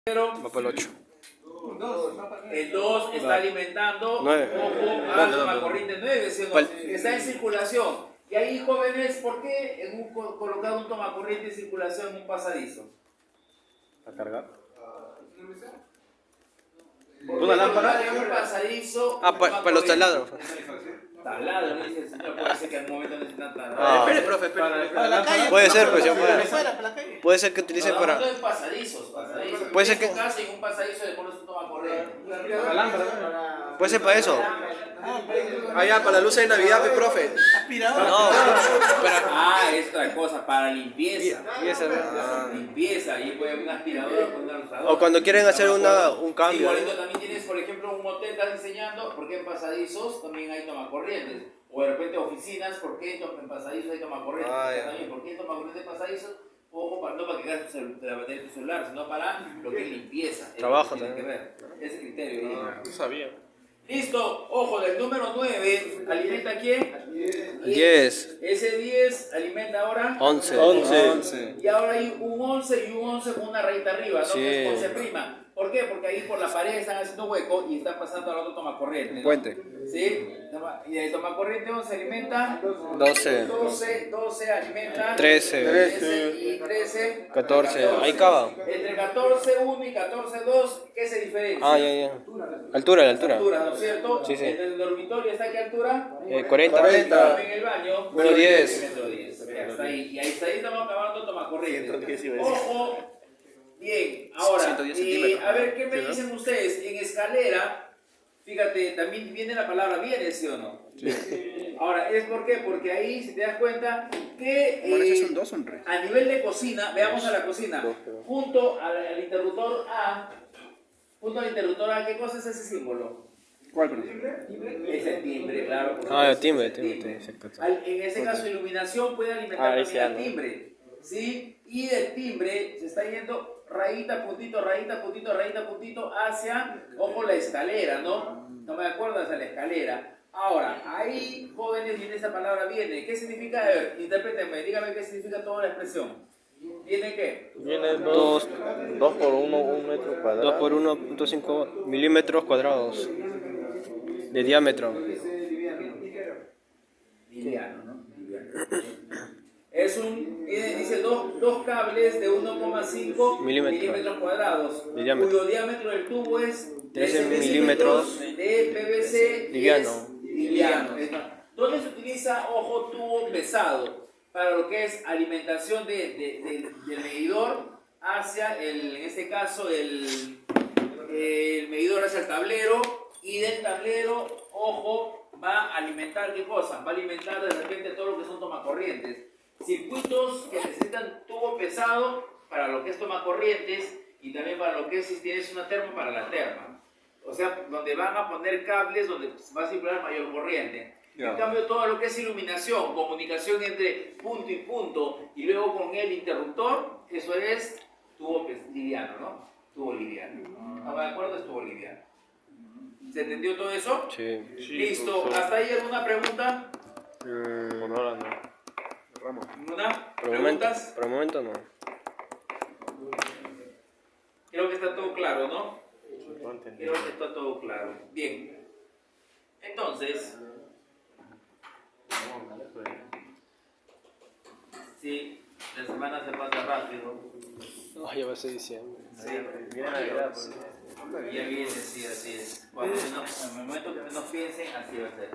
Va para el 8. El 2 está alimentando, 9. ojo, a toma corriente 9, ¿sí o no? Está en circulación. Y ahí, jóvenes, ¿por qué colocar un toma corriente en circulación en un pasadizo? ¿Para cargar? ¿Una lámpara? En un pasadizo. Para los taladros. Taladro, no dice el señor, puede ser que en algún momento necesitan taladro. Espere, profe, espere. Para la calle. Puede ser, pues, yo Para puede. la calle. Puede ser que utilice para. No, pasadizos. Puede ser que. En casa, en un pasadizo le pones un toma corriente. Puede ser para eso. Allá, para la luz de Navidad, profe. Aspirador. No, Es otra cosa, para limpieza. Limpieza, y puede haber un aspirador con una aspiradora. O cuando quieren hacer un cambio. Igualito también tienes, por ejemplo, un hotel, estás enseñando, porque en pasadizos también hay tomacorrientes. O de repente oficinas, porque en pasadizos hay tomacorrientes. También, ¿por qué hay tomacorrientes en pasadizos? Ojo, no para que gastes la batería de tu celular, sino para lo que es limpieza. Trabajo tiene que también. ver. Ese criterio. No sabía. Listo, ojo, del número 9, ¿alimenta a quién? 10. Ese 10 alimenta ahora 11. Y ahora hay un 11 y un 11 con una rayita arriba, ¿no? Sí. Que es 11 prima. ¿Por qué? Porque ahí por la pared están haciendo hueco y están pasando al otro tomacorriente, ¿no? Puente. ¿Sí? Y el tomacorriente 11 alimenta 12. 12 alimenta 13. y 13 14. Ahí acaba. Entre 14.1 y 14.2, ¿qué se diferencia? Ya. Altura, la altura. ¿No es cierto? Sí. En el dormitorio está a qué altura? 40. En el baño. Número 10. Metro 10. Hasta ahí. Y ahí estamos acabando tomacorriente. Ojo. Bien, ahora, 110 centímetros. a ver, ¿qué me dicen ustedes? En escalera, fíjate, también viene la palabra viene, ¿sí o no? Sí. Ahora, ¿es por qué? Porque ahí, si te das cuenta, que ¿Son dos o un tres? a nivel de cocina, veamos a la cocina, junto al interruptor A, ¿qué cosa es ese símbolo? ¿Cuál, profe? Es el timbre, claro. El timbre. En ese caso, iluminación puede alimentar también al timbre, ¿sí? Y del timbre se está yendo rayita, puntito, hacia, ojo, la escalera, ¿no? No me acuerdo, hacia la escalera. Ahora, ahí, jóvenes, viene esa palabra viene. ¿Qué significa? A ver, interprétenme, dígame qué significa toda la expresión. ¿Viene qué? Viene 2 por 1, 1 metro cuadrado. 2 por 1.5 milímetros cuadrados de diámetro. Liviano, ¿no? Dice dos cables de 1,5 milímetros cuadrados, cuyo diámetro del tubo es 13 milímetros de PVC liviano. ¿Dónde se utiliza, ojo, tubo pesado? Para lo que es alimentación del medidor hacia, en este caso, el medidor hacia el tablero, y del tablero, ojo, va a alimentar, ¿qué cosa? Va a alimentar de repente todo lo que son tomacorrientes. Circuitos que necesitan tubo pesado para lo que es tomacorrientes y también para lo que es, si tienes una terma, para la terma. O sea, donde van a poner cables donde va a circular mayor corriente. En cambio, todo lo que es iluminación, comunicación entre punto y punto y luego con el interruptor, eso es tubo liviano, ¿no? Tubo liviano. ¿No me acuerdo? Es tubo liviano. ¿Se entendió todo eso? Sí. Listo. ¿Hasta ahí alguna pregunta? Por ahora no. ¿Ninguna? Por ¿Preguntas? el momento no. Creo que está todo claro, ¿no? Creo que está todo claro. Bien. Entonces, sí, la semana se pasa rápido. Ya va a ser diciembre. Sí, ya viene, sí, así es. Cuando en el momento que menos piensen, así va a ser.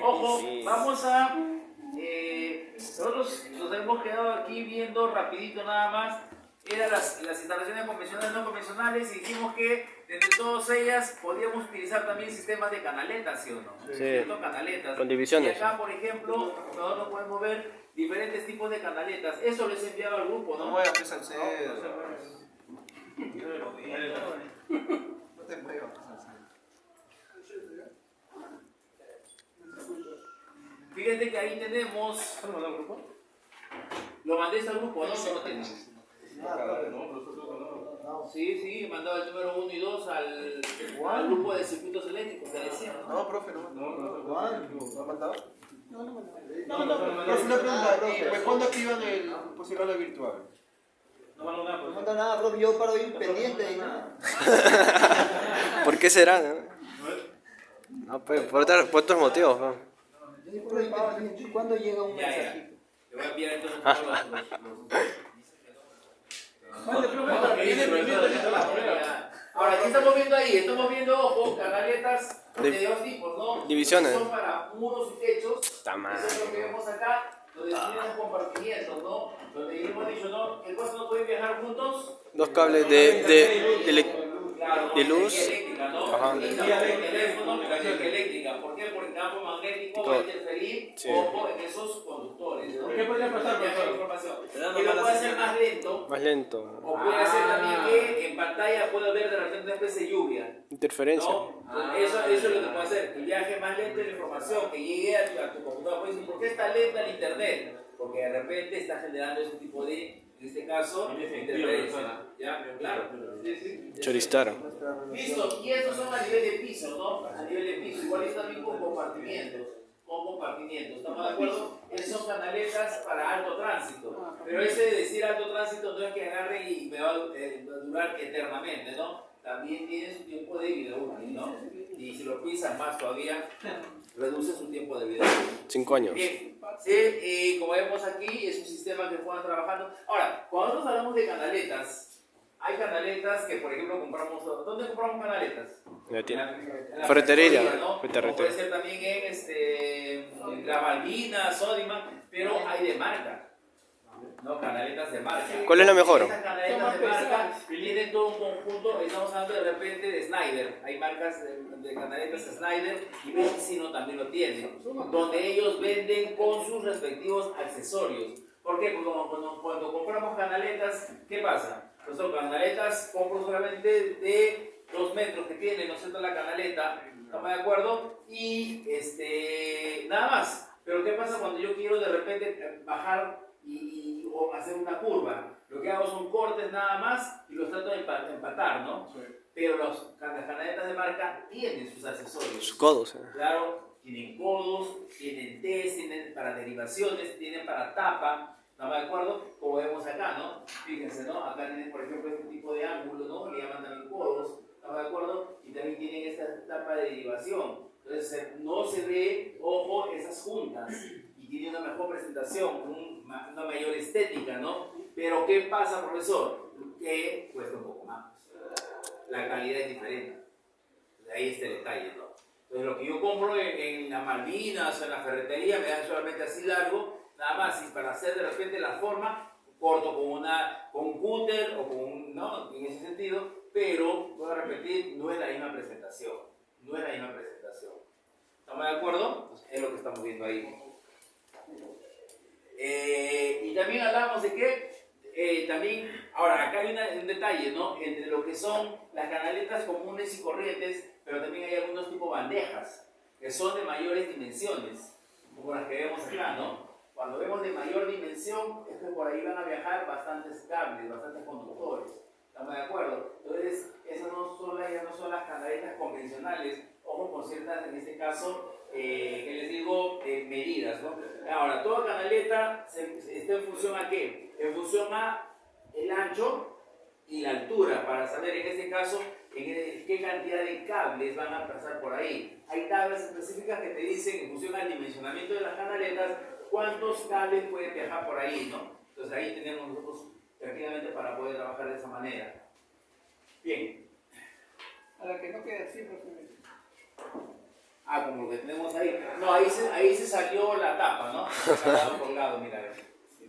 Ojo, vamos a... nosotros nos hemos quedado aquí viendo rapidito nada más. Eran las instalaciones convencionales y no convencionales, y dijimos que entre todas ellas podíamos utilizar también sistemas de canaletas, ¿sí o no? Sí. Canaletas. Con divisiones. Y acá, por ejemplo, nosotros podemos ver diferentes tipos de canaletas. Eso les he enviado al grupo, ¿no? No voy a empezar a hacer. No te muevas. Fíjate que ahí tenemos... Lo mandé al grupo, ¿no? ¿No lo tienes? Sí, mandaba el número 1 y 2 al grupo de circuitos eléctricos que decíamos. No, profe, no. ¿Lo ha mandado? No. Profe, una pregunta, profe. ¿Cuándo activan el posicionador virtual? No mando nada, No pues. manda nada, profe, yo paro ahí pendiente y nada. ¿Por qué será? No, pues, por otros motivos. ¿No? Yo digo, profe, ¿cuándo llega un Ya, ya. mensajito? Te voy a enviar entonces todos Ahora, ¿qué estamos viendo ahí? Estamos viendo, ojo, canaletas de dos tipos, ¿no? Divisiones. Son para muros y techos. Está mal. Eso es lo que vemos acá, donde tienen compartimientos, ¿no? Donde hemos dicho, ¿no? ¿Qué cosas no pueden viajar juntos? Dos cables Claro, de luz. energía eléctrica, ¿no? Ajá. Y también por teléfono, la energía eléctrica. ¿Por qué? Porque el campo magnético va a interferir, Sí. ojo, en esos conductores, ¿no? ¿Qué podría pasar, Viaja profesor? información. Y lo puede hacer más lento, Más lento. o puede hacer también que en pantalla pueda ver de repente una especie de lluvia. Interferencia. ¿No? Eso es lo que puede hacer. El viaje más lento de la información, que llegue a tu computador. Puedes decir, ¿por qué está lenta el internet? Porque de repente está generando ese tipo de, en este caso, interferencia. ¿Ya? Claro. Sí, sí. Choristaro. Listo. Y estos son a nivel de piso, ¿no? A nivel de piso. Igual está también con compartimientos. Con compartimientos. ¿Estamos de acuerdo? Esas son canaletas para alto tránsito. Pero ese de decir alto tránsito no es que agarre y me va a durar eternamente, ¿no? También tiene su tiempo de vida útil, ¿no? Y si lo pisan más todavía, reduce su tiempo de vida útil. 5 años. Bien, sí, y como vemos aquí, es un sistema que fueron trabajando. Ahora, cuando nosotros hablamos de canaletas, hay canaletas que, por ejemplo, compramos. ¿Dónde compramos canaletas? Ya tiene. En la Ferretería, ¿no? ferretería. O puede ser también en la Malvinas, Sodimac, pero hay de marca. No, canaletas de marca. ¿Cuál es la mejor? Estas canaletas de marca tienen todo un conjunto, estamos hablando de repente de Snyder. Hay marcas de canaletas Snyder y Vecino también lo tiene, donde ellos venden con sus respectivos accesorios. ¿Por qué? Porque cuando compramos canaletas, ¿qué pasa? Pues son canaletas, compro solamente de 2 metros que tiene, ¿no es cierto?, la canaleta, ¿estamos de acuerdo? Y nada más. Pero ¿qué pasa cuando yo quiero de repente bajar o hacer una curva? Lo que hago son cortes nada más y los trato de empatar, ¿no? Sí. Pero las canaletas de marca tienen sus accesorios. Sus codos. Claro, tienen codos, tienen T's, tienen para derivaciones, tienen para tapa, ¿no me acuerdo? Como vemos acá, ¿no? Fíjense, ¿no? Acá tienen, por ejemplo, este tipo de ángulo, ¿no? Le llaman también codos, ¿no me acuerdo? Y también tienen esta tapa de derivación. Entonces, no se ve, ojo, esas juntas. Y tiene una mejor presentación, una mayor estética, ¿no? Pero, ¿qué pasa, profesor? Que cuesta un poco más. La calidad es diferente. De ahí está el detalle, ¿no? Entonces, lo que yo compro en las Malvinas o en la ferretería me dan solamente así largo, nada más, y para hacer de repente la forma, corto con un cúter o con un, ¿no? En ese sentido, pero, voy a repetir, no es la misma presentación. No es la misma presentación. ¿Estamos de acuerdo? Pues es lo que estamos viendo ahí. Y también hablamos de que, también, ahora, acá hay un detalle, ¿no? Entre lo que son las canaletas comunes y corrientes, pero también hay algunos tipos de bandejas, que son de mayores dimensiones, como las que vemos acá, ¿no? Cuando vemos de mayor dimensión, es que por ahí van a viajar bastantes cables, bastantes conductores. ¿Estamos de acuerdo? Entonces, esas ya no son las canaletas convencionales, ojo con ciertas, en este caso, que les digo, medidas, ¿no? Ahora, toda canaleta está en función a ¿qué? En función a el ancho y la altura, para saber en este caso qué cantidad de cables van a pasar por ahí. Hay tablas específicas que te dicen, en función al dimensionamiento de las canaletas, cuántos cables pueden viajar por ahí, ¿no? Entonces ahí tenemos nosotros tranquilamente para poder trabajar de esa manera. Bien. A la que no quede así, profe. Ah, como lo que tenemos ahí. No, ahí se salió la tapa, ¿no? Colgado, colgado, mira.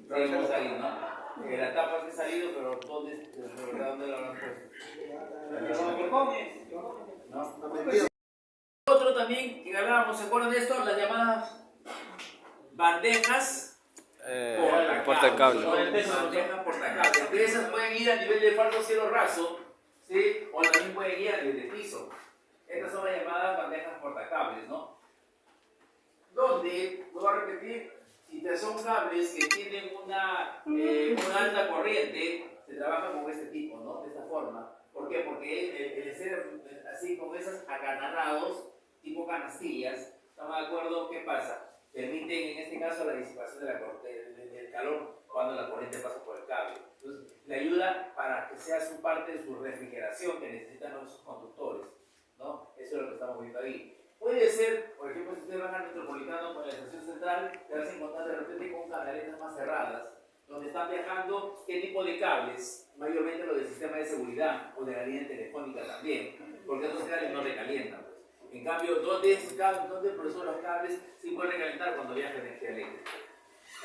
Tenemos ahí, ¿no? La tapa se ha salido, pero ¿dónde lo habrán puesto? ¿No? Otro también que hablábamos, ¿se acuerdan de esto? Las llamadas bandejas Portacable. Bandejas portacables. De esas pueden ir a nivel de falso cielo raso, ¿sí? O también pueden ir a nivel de piso. Estas son las llamadas bandejas portacables, ¿no? Donde, vuelvo a repetir, si son cables que tienen una alta corriente, se trabaja con este tipo, ¿no? De esta forma. ¿Por qué? Porque el ser así con esos acanalados, tipo canastillas, ¿estamos de acuerdo? ¿Qué pasa? Permiten en este caso la disipación del calor cuando la corriente pasa por el cable. Entonces, le ayuda para que sea su parte de su refrigeración que necesitan esos conductores, ¿no? Eso es lo que estamos viendo ahí. Puede ser, por ejemplo, si ustedes van al Metropolitano con la estación central, te vas a encontrar de repente con canaletas más cerradas, donde están viajando qué tipo de cables, mayormente los del sistema de seguridad o de la línea telefónica también, porque esos cables no recalientan. Pues. En cambio, ¿dónde el profesor los cables sí pueden recalentar cuando viaja energía eléctrica?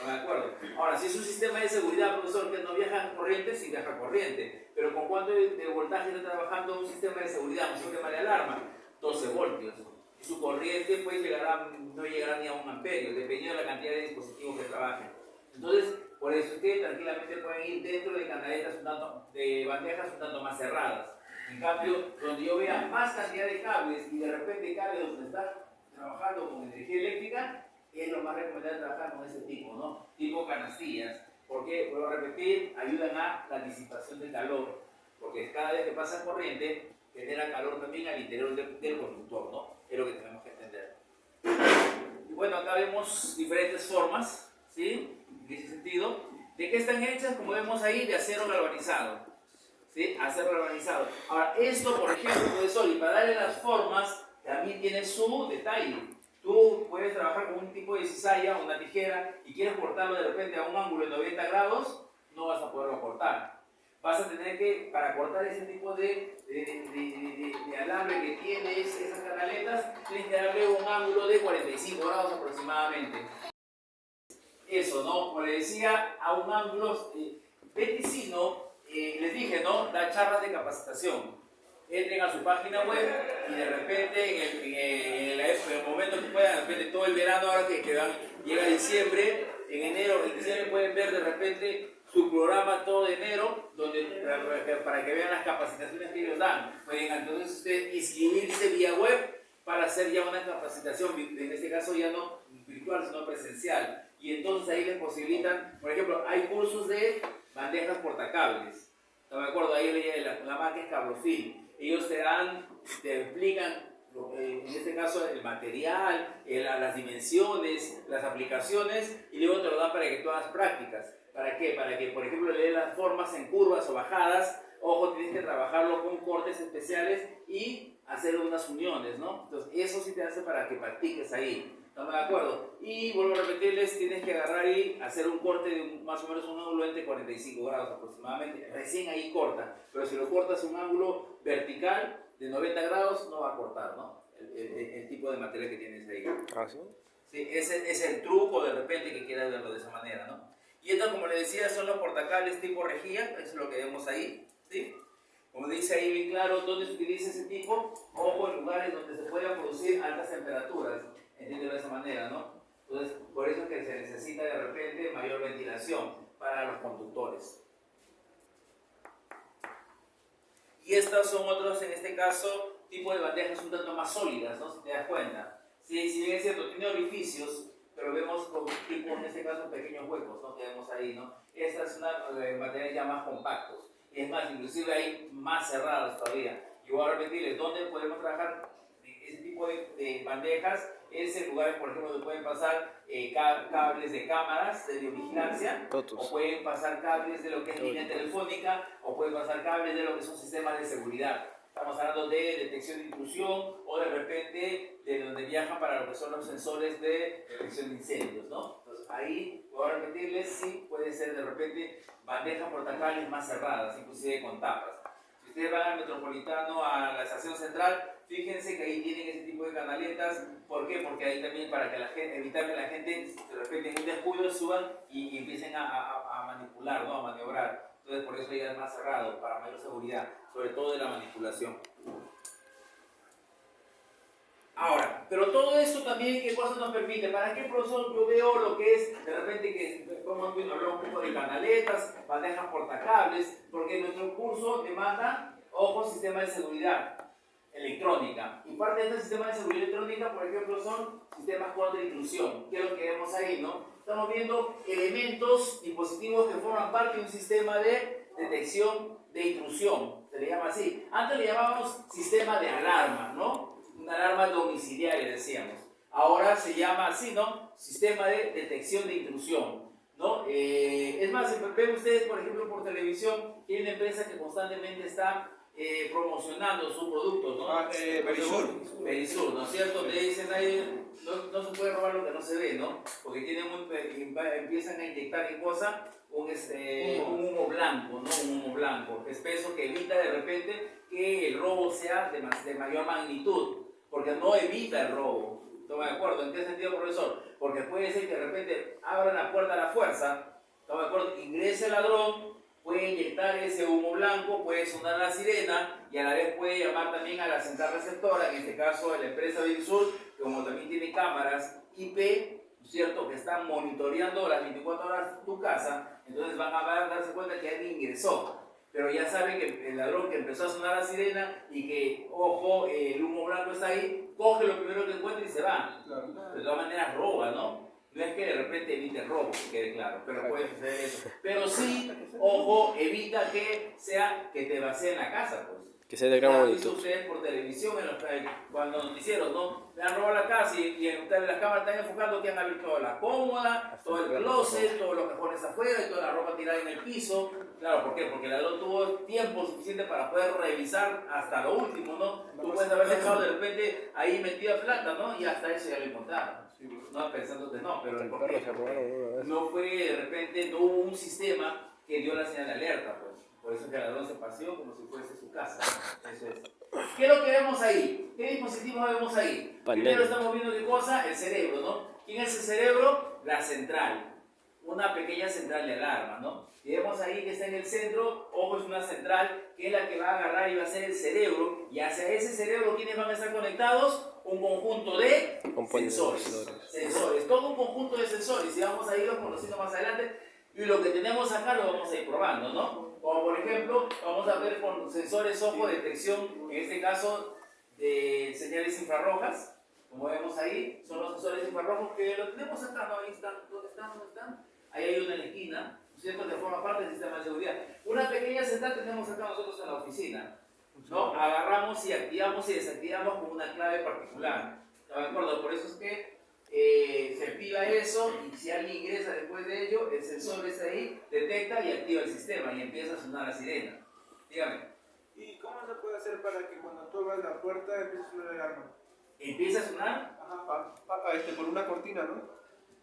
¿No de acuerdo? Ahora, si es un sistema de seguridad, profesor, que no viaja corriente, sí viaja corriente, pero ¿con cuánto de voltaje está trabajando un sistema de seguridad, un sistema de alarma? 12 voltios. Y su corriente pues no llegará ni a 1 amperio, dependiendo de la cantidad de dispositivos que trabajen. Entonces, por eso es que tranquilamente pueden ir dentro de canaletas de bandejas un tanto más cerradas. En cambio, donde yo vea más cantidad de cables y de repente cables donde están trabajando con energía eléctrica, es lo más recomendable trabajar con ese tipo, ¿no? Tipo canastillas, porque, vuelvo a repetir, ayudan a la disipación del calor, porque cada vez que pasa corriente, genera calor también al interior del conductor, ¿no? Es lo que tenemos que entender. Y bueno, acá vemos diferentes formas, ¿sí? En ese sentido, ¿de qué están hechas? Como vemos ahí, de acero galvanizado, ¿sí? Acero galvanizado. Ahora, esto, por ejemplo, profesor, y para darle las formas, también tiene su detalle. Tú puedes trabajar con un tipo de cizalla o una tijera y quieres cortarlo de repente a un ángulo de 90 grados, no vas a poderlo cortar. Vas a tener que, para cortar ese tipo de alambre que tiene esas canaletas, tienes que darle un ángulo de 45 grados aproximadamente. Eso, ¿no? Como le decía, a un ángulo, Beticino, les dije, ¿no? Da charlas de capacitación. Entren a su página web y de repente en el momento que puedan, de repente todo el verano, ahora que llega diciembre, en enero, en diciembre pueden ver de repente su programa todo de enero, para que vean las capacitaciones que ellos dan. Pueden entonces ustedes inscribirse vía web para hacer ya una capacitación, en este caso ya no virtual, sino presencial. Y entonces ahí les posibilitan, por ejemplo, hay cursos de bandejas portacables. ¿No me acuerdo? Ahí la marca es Cablofil. Ellos te explican, en este caso, el material, las dimensiones, las aplicaciones, y luego te lo dan para que tú hagas prácticas. ¿Para qué? Para que, por ejemplo, le den las formas en curvas o bajadas. Ojo, tienes que trabajarlo con cortes especiales y hacer unas uniones, ¿no? Entonces, eso sí te hace para que practiques ahí. ¿Estamos de acuerdo? Y vuelvo a repetirles, tienes que agarrar y hacer un corte de más o menos un ángulo entre 45 grados aproximadamente. Recién ahí corta. Pero si lo cortas un ángulo vertical de 90 grados, no va a cortar, ¿no? El tipo de material que tienes ahí. ¿Ah, sí? Sí, ese es el truco de repente que quieras verlo de esa manera, ¿no? Y esto, como les decía, son los portacables tipo rejilla, eso es lo que vemos ahí, ¿sí? Como dice ahí bien claro, ¿dónde se utiliza ese tipo? Ojo, en lugares donde se puedan producir altas temperaturas, entiéndelo de esa manera, ¿no? Entonces, por eso es que se necesita de repente mayor ventilación para los conductores. Y estas son otros, en este caso, tipo de bandejas un tanto más sólidas, ¿no? Si te das cuenta. Sí, si bien es cierto, tiene orificios, pero vemos con tipo, en este caso, pequeños huecos, ¿no? Que vemos ahí, ¿no? Esta es una materiales ya más compactos. Es más, inclusive hay más cerradas todavía. Y voy a repetirles, ¿dónde podemos trabajar ese tipo de bandejas? Es en lugares, por ejemplo, donde pueden pasar cables de cámaras de biovigilancia, o pueden pasar cables de lo que es línea telefónica, o pueden pasar cables de lo que son sistemas de seguridad. Estamos hablando de detección de intrusión o de repente de donde viajan para lo que son los sensores de detección de incendios, ¿no? Entonces ahí, voy a repetirles, sí puede ser de repente bandejas portacables más cerradas, inclusive con tapas. Si ustedes van al Metropolitano, a la estación central, fíjense que ahí tienen ese tipo de canaletas. ¿Por qué? Porque ahí también para que evitar que la gente de repente en un descuido suban y empiecen a manipular, ¿no? A maniobrar. Entonces por eso ya es más cerrado, para mayor seguridad, sobre todo de la manipulación. Ahora, pero todo esto también, ¿qué cosa nos permite? ¿Para qué, profesor, yo veo lo que es, de repente, que hablamos un poco de canaletas, bandejas portacables? Porque nuestro curso demanda, ojo, sistema de seguridad electrónica. Y parte de este sistema de seguridad electrónica, por ejemplo, son sistemas contra intrusión, que es lo que vemos ahí, ¿no? Estamos viendo elementos, dispositivos que forman parte de un sistema de detección de intrusión, se le llama así. Antes le llamábamos sistema de alarma, ¿no? Una alarma domiciliaria, decíamos. Ahora se llama así, ¿no? Sistema de detección de intrusión. ¿no? Es más, ven ustedes, por ejemplo, por televisión, que hay una empresa que constantemente está promocionando sus productos, ¿no? Verisur. Verisur, ¿no es cierto? Te dicen ahí, no se puede robar lo que no se ve, ¿no? Porque empiezan a inyectar en cosas un humo blanco, ¿no? Un humo blanco, espeso, que evita de repente que el robo sea de mayor magnitud, porque no evita el robo. ¿Estamos de acuerdo? ¿En qué sentido, profesor? Porque puede ser que de repente abran la puerta a la fuerza, ¿estamos de acuerdo? Ingrese el ladrón, puede inyectar ese humo blanco, puede sonar la sirena y a la vez puede llamar también a la central receptora, en este caso de la empresa Verisur, que como también tiene cámaras IP, ¿cierto? Que están monitoreando las 24 horas tu casa, entonces van a darse cuenta que alguien ingresó. Pero ya saben que el ladrón que empezó a sonar la sirena y que, ojo, el humo blanco está ahí, coge lo primero que encuentra y se va. De todas maneras roba, ¿no? No es que de repente evite el robo, que quede claro, pero puede suceder eso. Pero sí, ojo, evita que te vacíen la casa, pues. Que sea de gran Han visto magnitud. ustedes por televisión, cuando noticieros, ¿no? Me han robado la casa y en las cámaras están enfocando que han abierto la cómoda, todo el closet, todos los cajones afuera y toda la ropa tirada en el piso. Claro, ¿por qué? Porque el ladrón tuvo tiempo suficiente para poder revisar hasta lo último, ¿no? Tú puedes haber dejado de repente ahí metida plata, ¿no? Y hasta eso ya lo encontraron. No, pensando que no, pero ¿por qué? No fue de repente, no hubo un sistema que dio la señal de alerta, pues. Por eso que el ladrón se paseó como si fuese su casa. Eso es. ¿Qué es lo que vemos ahí? ¿Qué dispositivos vemos ahí? Primero estamos viendo qué cosa, el cerebro, ¿no? ¿Quién es el cerebro? La central. Una pequeña central de alarma, ¿no? Y vemos ahí que está en el centro, ojo, es una central que es la que va a agarrar y va a ser el cerebro. Y hacia ese cerebro, ¿quiénes van a estar conectados? Un conjunto de sensores. Todo un conjunto de sensores. Y vamos a irlo conociendo más adelante. Y lo que tenemos acá lo vamos a ir probando, ¿no? Como por ejemplo, vamos a ver con sensores ojo, detección, en este caso, de señales infrarrojas. Como vemos ahí, son los sensores infrarrojos que lo tenemos acá, ¿no? Ahí están, ¿dónde están? Ahí hay uno en la esquina, ¿no es cierto? Que forma parte del sistema de seguridad. Una pequeña central tenemos acá nosotros en la oficina, ¿no? Agarramos y activamos y desactivamos con una clave particular. ¿Está de acuerdo? Por eso es que se activa eso y si alguien ingresa después de ello, el sensor está ahí, detecta y activa el sistema y empieza a sonar la sirena. Dígame. ¿Y cómo se puede hacer para que cuando tú abras la puerta empiece a sonar el alarma? ¿Empieza a sonar? Ajá. Por una cortina, ¿no?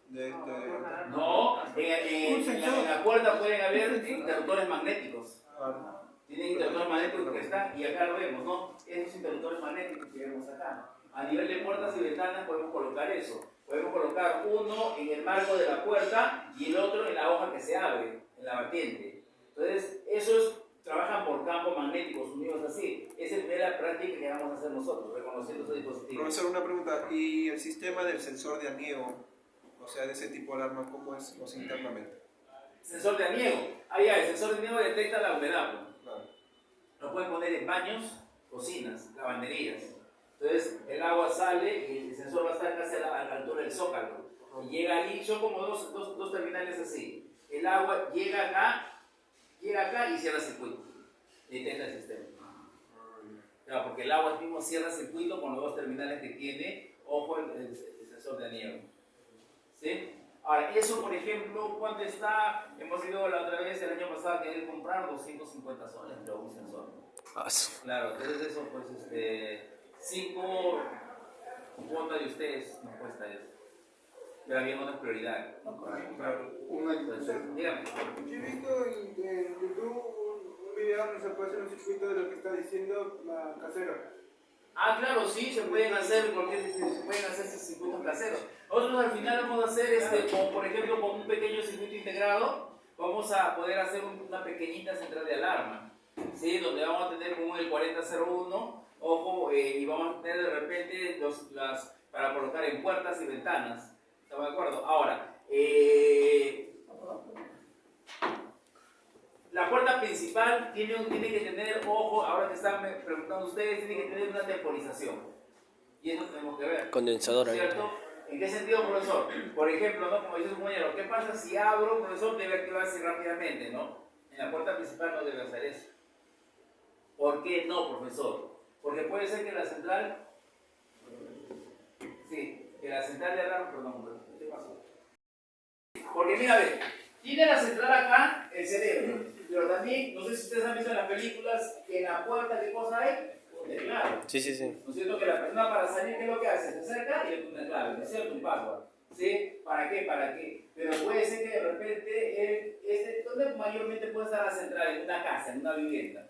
No, en la puerta pueden haber interruptores magnéticos. Tienen interruptores magnéticos que están, y acá lo vemos, ¿no? Esos interruptores magnéticos que vemos acá. A nivel de puertas y ventanas podemos colocar eso. Podemos colocar uno en el marco de la puerta y el otro en la hoja que se abre, en la batiente. Entonces, esos trabajan por campos magnéticos unidos así. Esa es la práctica que vamos a hacer nosotros, reconociendo esos dispositivos. Profesor, una pregunta. ¿Y el sistema del sensor de aniego, o sea, de ese tipo de alarma, cómo es internamente? Sensor de aniego. Ahí el sensor de aniego detecta la humedad. Claro. Lo pueden poner en baños, cocinas, lavanderías. Entonces el agua sale y el sensor va a estar casi a la altura del zócalo. Y llega ahí, son como dos terminales así. El agua llega acá y cierra circuito. Detecta el sistema. Claro, porque el agua mismo cierra circuito con los dos terminales que tiene, ojo, el sensor de aniego. ¿Sí? Ahora, eso por ejemplo, ¿cuánto está? Hemos ido la otra vez, el año pasado, que querer comprar 250 soles, pero un sensor. Claro, entonces eso, pues, 5 cuotas de ustedes nos cuesta eso. Pero había otras prioridades. Claro. Entonces, dígame. Yo he visto en YouTube un video donde se puede hacer un circuito de lo que está diciendo la casera. Ah, claro, sí, se pueden hacer estos circuitos caseros. Nosotros al final vamos a hacer, como por ejemplo, con un pequeño circuito integrado, vamos a poder hacer una pequeñita central de alarma, ¿sí? Donde vamos a tener como el 4001, ojo, y vamos a tener de repente para colocar en puertas y ventanas. ¿Estamos de acuerdo? Ahora, la puerta principal tiene que tener, ojo, ahora que están preguntando ustedes, tiene que tener una temporización. Y eso tenemos que ver. Condensador ahí. ¿Cierto? ¿En qué sentido, profesor? Por ejemplo, ¿no? Como dice su compañero, ¿qué pasa si abro, profesor? Debe activarse rápidamente, ¿no? En la puerta principal no debe hacer eso. ¿Por qué no, profesor? Porque puede ser que la central... Sí, que la central de alarma... Perdón, ¿qué pasó? Porque mira, a ver, Tiene la central acá, el cerebro. Pero también, no sé si ustedes han visto en las películas, que en la puerta, ¿qué cosa hay? Un teclado. Sí, sí, sí. ¿No es cierto? Que la persona para salir, ¿qué es lo que hace? Se acerca y le pone una clave, ¿no es cierto? Un password. ¿Sí? ¿Para qué? ¿Para qué? Pero puede ser que de repente, ¿dónde mayormente puede estar la central? En una casa, en una vivienda.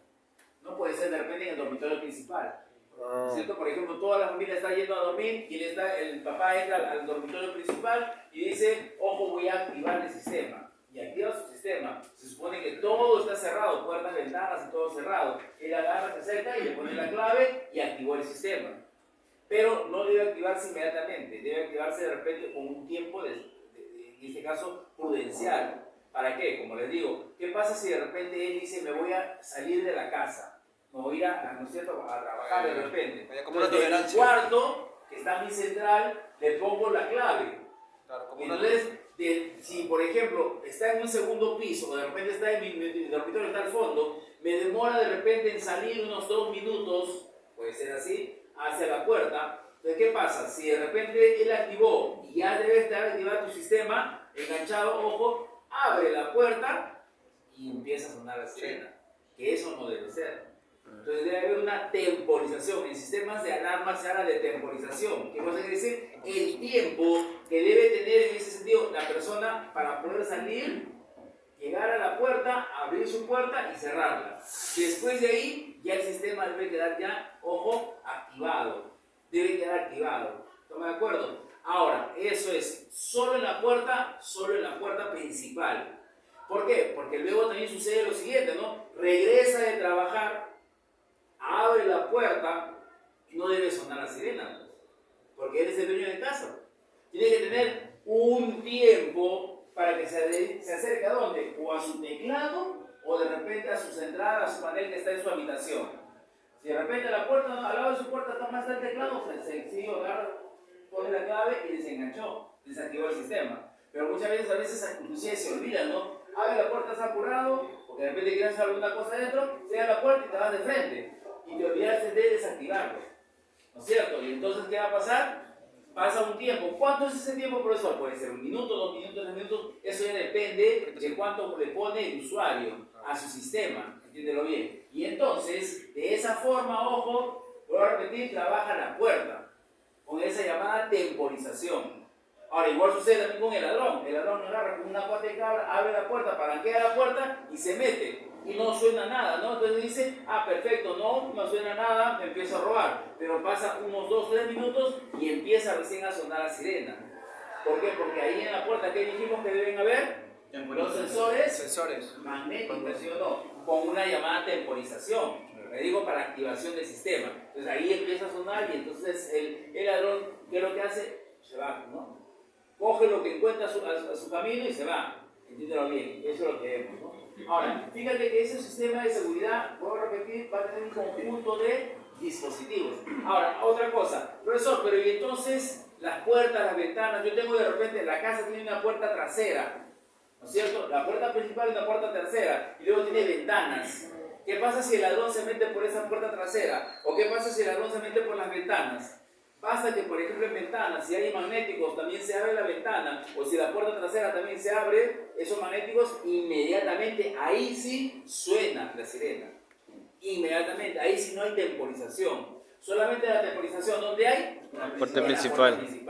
No puede ser de repente en el dormitorio principal. ¿No es cierto? Por ejemplo, toda la familia está yendo a dormir y el papá entra al dormitorio principal y dice, ojo, voy a activar el sistema. Y activa su sistema. Se supone que todo está cerrado, puertas, ventanas y todo cerrado. Él agarra, se acerca y le pone la clave y activó el sistema. Pero no debe activarse inmediatamente, debe activarse de repente con un tiempo, en este caso, prudencial. ¿Para qué? Como les digo, ¿qué pasa si de repente él dice, me voy a salir de la casa? Me voy a ir ¿no es cierto?, a trabajar de repente. Como una Entonces, en el tolerancia. cuarto, que está mi central, le pongo la clave. Claro, como una Entonces, si por ejemplo está en un segundo piso o de repente está en mi dormitorio, está al fondo, me demora de repente en salir unos 2 minutos, puede ser así, hacia la puerta. Entonces, ¿qué pasa? Si de repente él activó y ya debe estar activado tu sistema, enganchado, ojo, abre la puerta y empieza a sonar la sirena, que eso no debe ser. Entonces debe haber una temporización. En sistemas de alarma se habla de temporización. ¿Qué cosa quiere decir? El tiempo que debe tener en ese sentido la persona para poder salir, llegar a la puerta, abrir su puerta y cerrarla. Después de ahí, ya el sistema debe quedar ya, ojo, activado. Debe quedar activado. ¿Estamos de acuerdo? Ahora, eso es solo en la puerta principal. ¿Por qué? Porque luego también sucede lo siguiente, ¿no? Regresa de trabajar, abre la puerta y no debe sonar la sirena, porque él es el dueño de casa. Tiene que tener un tiempo para que se acerque a dónde, o a su teclado, o de repente a su central, a su panel que está en su habitación. Si de repente la puerta, al lado de su puerta está más el teclado, se agarra, pone la clave y desenganchó, desactivó el sistema. Pero muchas veces inclusive se olvida, ¿no? Abre la puerta, está apurado, porque de repente quieres hacer alguna cosa adentro, cierra la puerta y te vas de frente. Y te olvidaste de desactivarlo. ¿No es cierto? Y entonces, ¿qué va a pasar? Pasa un tiempo. ¿Cuánto es ese tiempo, profesor? Puede ser 1 minuto, 2 minutos, 3 minutos. Eso ya depende de cuánto le pone el usuario a su sistema. Entiéndelo bien. Y entonces, de esa forma, ojo, vuelvo a repetir, trabaja la puerta. Con esa llamada temporización. Ahora, igual sucede también con el ladrón. El ladrón agarra con una pata de cabra, abre la puerta, palanquea la puerta y se mete. Y no suena nada, ¿no? Entonces dice, perfecto, no suena nada, me empiezo a robar. Pero pasa unos 2, 3 minutos y empieza recién a sonar la sirena. ¿Por qué? Porque ahí en la puerta, ¿qué dijimos que deben haber? Los sensores magnéticos, ¿sí o no? Con una llamada temporización. Le digo para activación del sistema. Entonces ahí empieza a sonar y entonces el ladrón, ¿qué es lo que hace? Se va, ¿no? Coge lo que encuentra a su camino y se va. Entiéndelo bien, eso es lo que vemos, ¿no? Ahora, fíjate que ese sistema de seguridad, vuelvo a repetir, va a tener un conjunto de dispositivos. Ahora, otra cosa, profesor, pero y entonces las puertas, las ventanas, yo tengo de repente, la casa tiene una puerta trasera, ¿no es cierto? La puerta principal y una puerta trasera, y luego tiene ventanas. ¿Qué pasa si el ladrón se mete por esa puerta trasera? ¿O qué pasa si el ladrón se mete por las ventanas? Pasa que, por ejemplo, en ventanas, si hay magnéticos, también se abre la ventana, o si la puerta trasera también se abre, esos magnéticos, inmediatamente, ahí sí suena la sirena. Inmediatamente, ahí sí no hay temporización. Solamente la temporización, ¿dónde hay? La puerta principal.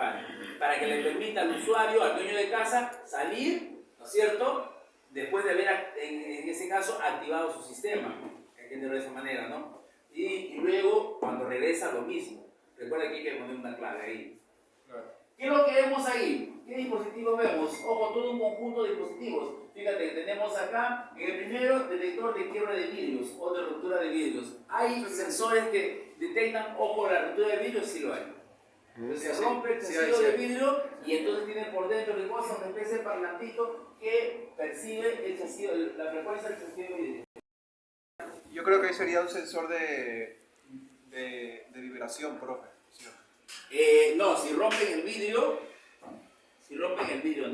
Para que le permita al usuario, al dueño de casa, salir, ¿no es cierto?, después de haber, en ese caso, activado su sistema. Entiéndelo de esa manera, ¿no? Y luego, cuando regresa, lo mismo. Recuerda que hay que poner una clave ahí. ¿Qué es lo que vemos ahí? ¿Qué dispositivos vemos? Ojo, todo un conjunto de dispositivos. Fíjate, tenemos acá, en el primero, detector de quiebra de vidrios o de ruptura de vidrios. Hay sensores que detectan, ojo, la ruptura de vidrios, sí lo hay. Entonces se rompe el tejido de vidrio y entonces tiene por dentro de cosas una especie de parlantito que percibe el tejido, la frecuencia del tejido de vidrio. Yo creo que ahí sería un sensor de vibración, profe. ¿Sí? No, si rompen el vidrio, no. Si rompen el vidrio,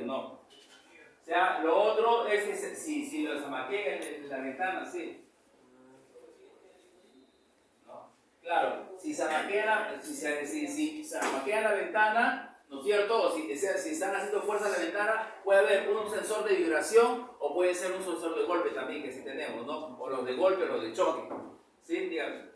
no. O sea, lo otro es que si lo zamaquean en la ventana, sí. ¿No? Claro, si zamaquean la ventana, ¿no es cierto? O si están haciendo fuerza a la ventana, puede haber un sensor de vibración o puede ser un sensor de golpe también, que sí tenemos, ¿no? O los de golpe o los de choque, ¿sí? Dígame.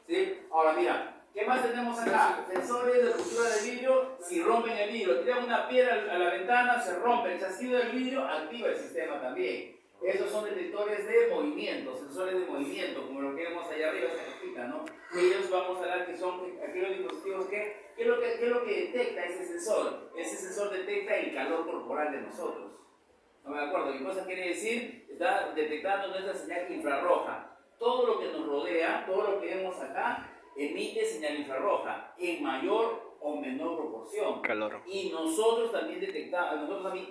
¿Sí? Ahora mira, ¿qué más tenemos acá? Sensores de ruptura del vidrio. Si rompen el vidrio, tiran una piedra a la ventana, se rompe el chasquido del vidrio, activa el sistema también. Esos son detectores de movimiento, sensores de movimiento, como lo que vemos allá arriba, esa cajita, ¿no? Ellos vamos a hablar que son aquellos dispositivos que, ¿qué es lo que detecta ese sensor? Ese sensor detecta el calor corporal de nosotros. No me acuerdo, ¿qué cosa quiere decir? Está detectando nuestra señal infrarroja. Todo lo que nos rodea, todo lo que vemos acá, emite señal infrarroja en mayor o menor proporción. Calor. Y nosotros también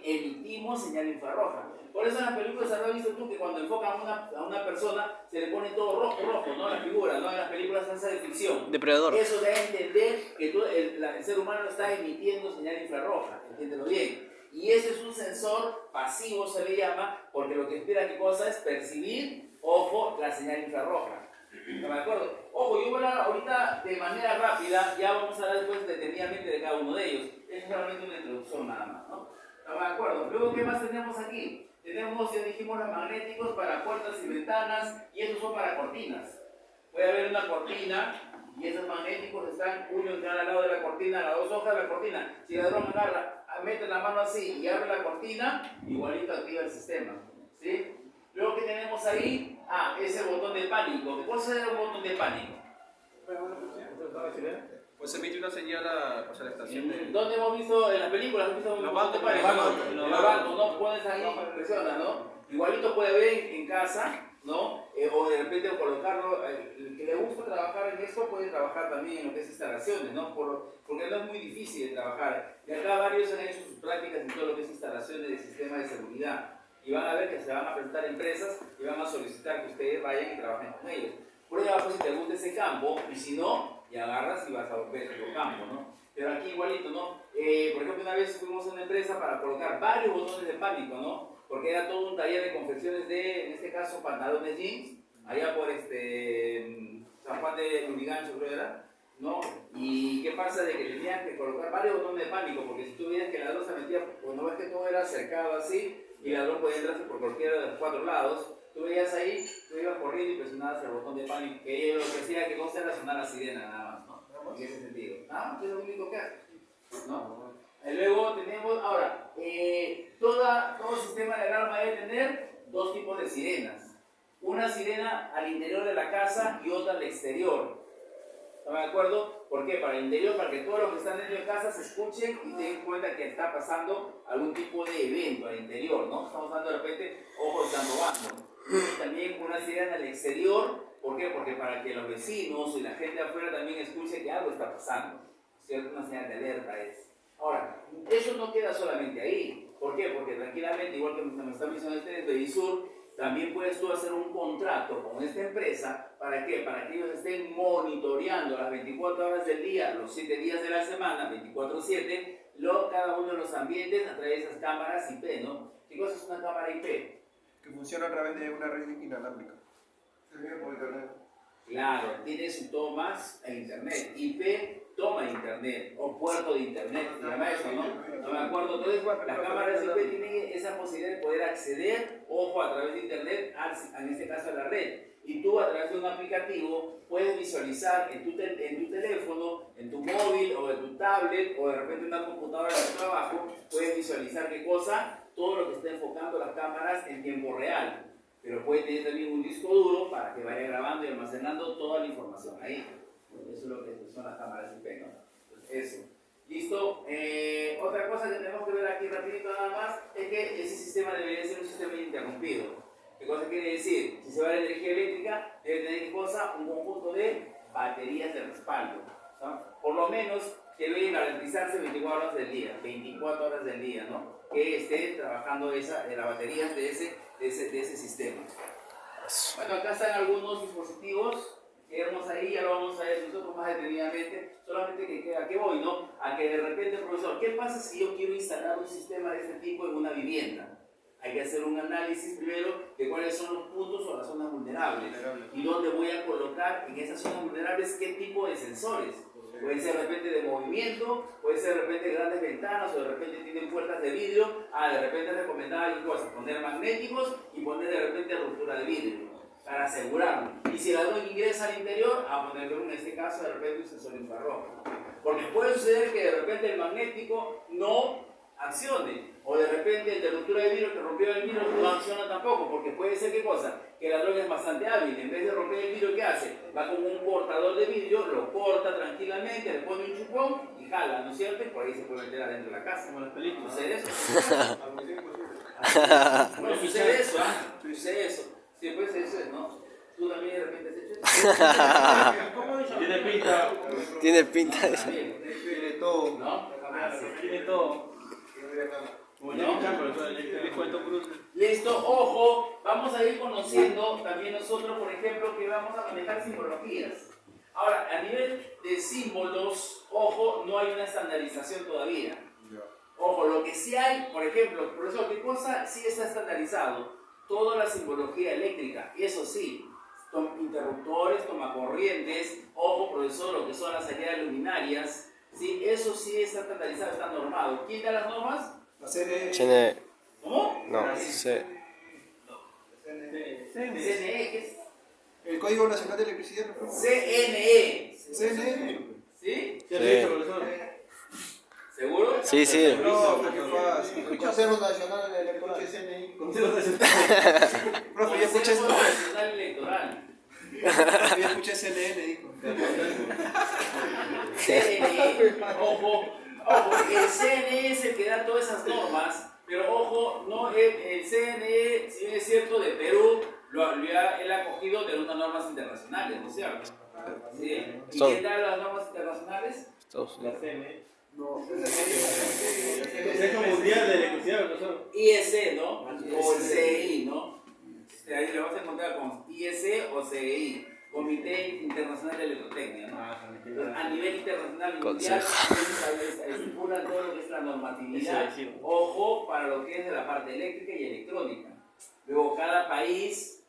emitimos señal infrarroja. Por eso en las películas habrás visto tú que cuando enfocan a una persona se le pone todo rojo, ¿no? La figura, ¿no? En las películas de ficción. Depredador. Eso da a entender que el ser humano está emitiendo señal infrarroja, entiéndelo bien. Y ese es un sensor pasivo, se le llama, porque lo que espera qué cosa es percibir, ojo, la señal infrarroja. ¿No me acuerdo? Ojo, yo voy a hablar ahorita de manera rápida, ya vamos a hablar después detenidamente de cada uno de ellos. Es solamente una introducción nada más, ¿no? ¿No me acuerdo? Luego, ¿qué más tenemos aquí? Tenemos, ya dijimos, los magnéticos para puertas y ventanas, y estos son para cortinas. Puede haber una cortina, y esos magnéticos están uno en cada lado de la cortina, las dos hojas de la cortina. Si el ladrón agarra, mete la mano así y abre la cortina, igualito activa el sistema, ¿sí? Luego que tenemos ahí, ese botón de pánico. ¿Qué cosa es el botón de pánico? Pues emite una señal a la estación de... ¿Dónde hemos visto en las películas? ¿Has visto un botón de pánico? En los bancos, ¿no? Pones ahí y presionas, ¿no? Igualito puede haber en casa, ¿no? O de repente colocarlo, el que le gusta trabajar en esto puede trabajar también en lo que es instalaciones, ¿no? Porque no es muy difícil de trabajar. Y acá varios han hecho sus prácticas en todo lo que es instalaciones de sistemas de seguridad. Y van a ver que se van a presentar empresas y van a solicitar que ustedes vayan y trabajen con ellos. Por ahí abajo si te gusta ese campo, y si no, y agarras y vas a ver otro campo, ¿no? Pero aquí igualito, ¿no? Por ejemplo, una vez fuimos a una empresa para colocar varios botones de pánico, ¿no? Porque era todo un taller de confecciones de, en este caso, pantalones jeans, allá por San Juan de Lurigancho, creo era, ¿no? Y qué pasa de que tenían que colocar varios botones de pánico, porque si tú veías que el ladrón se metía, cuando ves que todo era cercado así, y el ladrón podía entrarse por cualquiera de los cuatro lados, tú veías ahí, tú ibas corriendo y presionabas el botón de pánico, que lo que hacía que cosa era sonar la sirena nada más, ¿no? En ese sentido. Es lo único que hace, ¿no? Y luego tenemos, ahora, todo sistema de alarma debe tener dos tipos de sirenas. Una sirena al interior de la casa y otra al exterior. ¿Están de acuerdo? ¿Por qué? Para el interior, para que todos los que están dentro de casa se escuchen y se den cuenta que está pasando algún tipo de evento al interior, ¿no? Estamos dando de repente, ojos están robando. Y también una sirena al exterior, ¿por qué? Porque para que los vecinos y la gente de afuera también escuchen que algo está pasando, ¿cierto? Una señal de alerta es. Ahora, eso no queda solamente ahí. ¿Por qué? Porque tranquilamente, igual que me está mencionando ustedes de Isur, también puedes tú hacer un contrato con esta empresa. ¿Para qué? Para que ellos estén monitoreando las 24 horas del día, los 7 días de la semana, 24/7, cada uno de los ambientes a través de esas cámaras IP, ¿no? ¿Qué cosa es una cámara IP? Que funciona a través de una red inalámbrica. Se viene por internet. Claro, tiene su tomas a internet. IP toma internet o puerto de internet, se llama eso, ¿no? No me acuerdo. Entonces, las cámaras IP tienen esa posibilidad de poder acceder, ojo, a través de internet, en este caso a la red. Y tú a través de un aplicativo puedes visualizar en tu teléfono, en tu móvil o en tu tablet o de repente en una computadora de trabajo, puedes visualizar qué cosa, todo lo que está enfocando las cámaras en tiempo real. Pero puede tener también un disco duro para que vaya grabando y almacenando toda la información ahí. Eso es lo que son las cámaras IP, ¿no? Entonces, eso. ¿Listo? Otra cosa que tenemos que ver aquí rapidito nada más es que ese sistema debería ser un sistema interrumpido. ¿Qué cosa quiere decir? Si se va la energía eléctrica, debe tener ¿qué cosa? Un conjunto de baterías de respaldo. ¿No? Por lo menos debe garantizarse 24 horas del día, 24 horas del día, ¿no? Que esté trabajando las baterías de ese sistema. Bueno, acá están algunos dispositivos que vemos ahí, ya lo vamos a ver nosotros más detenidamente, solamente que ¿a qué voy, no? A que de repente, profesor, ¿qué pasa si yo quiero instalar un sistema de este tipo en una vivienda? Hay que hacer un análisis primero de cuáles son los puntos o las zonas vulnerables y dónde voy a colocar en esas zonas vulnerables qué tipo de sensores. Puede ser de repente de movimiento, puede ser de repente grandes ventanas o de repente tienen puertas de vidrio. De repente es recomendable poner magnéticos y poner de repente ruptura de vidrio para asegurarlo. Y si el ladrón ingresa al interior, a ponerle en este caso de repente un sensor infrarrojo. Porque puede suceder que de repente el magnético no accione, o de repente el de ruptura de vidrio que rompió el vidrio no acciona tampoco, porque puede ser ¿qué cosa? Que el ladrón es bastante hábil, en vez de romper el vidrio, ¿qué hace? Va con un cortador de vidrio, lo corta tranquilamente, le pone un chupón y jala, ¿no es cierto? Y por ahí se puede meter adentro de la casa. Como las películas. ¿Sucede eso? Bueno, sucede eso, sucede eso. Sí, pues eso es, ¿no? ¿Tú también de repente has hecho eso? Tiene pinta. Tiene pinta de... Tiene todo. ¿No? Tiene todo. Como ¿No? Jackie Chan, pero el cuento Cruz. Listo, ojo, vamos a ir conociendo también nosotros, por ejemplo, que vamos a manejar simbologías. Ahora, a nivel de símbolos, ojo, no hay una estandarización todavía. Ojo, lo que sí hay, por ejemplo, por eso, ¿qué cosa sí está estandarizado? Toda la simbología eléctrica, y eso sí, interruptores, tomacorrientes, ojo, profesor, lo que son las salidas luminarias, ¿sí? Eso sí está estandarizado, está normado. ¿Quién da las normas? La serie. Tiene... ¿Cómo? No, sí. CNE, ¿qué es? El Código Nacional de Electricidad, por favor. CNE. CNE. ¿Sí? ¿Qué has dicho, profesor? ¿Seguro? Sí, sí. No, qué fácil. Consejo Nacional Electoral. Profe, ya escuché Consejo Nacional Electoral. ya escuché CNN, dijo. CNE. Ojo, el CNE es el que da todas esas normas, pero ojo, no el CNE, si bien es cierto, de Perú, él ha cogido de unas normas internacionales, ¿no es cierto? Sí. ¿Y quién da las normas internacionales? Estados Unidos. La CM. Consejo Mundial de Electricidad, profesor. IEC, ¿no? O el CEI, ¿no? Ahí lo vas a encontrar con IEC o CEI, Comité Internacional de Electrotecnia, ¿no? Entonces, a nivel internacional y mundial, estipulan todo lo que es la normatividad, ojo, para lo que es de la parte eléctrica y electrónica. Luego, cada país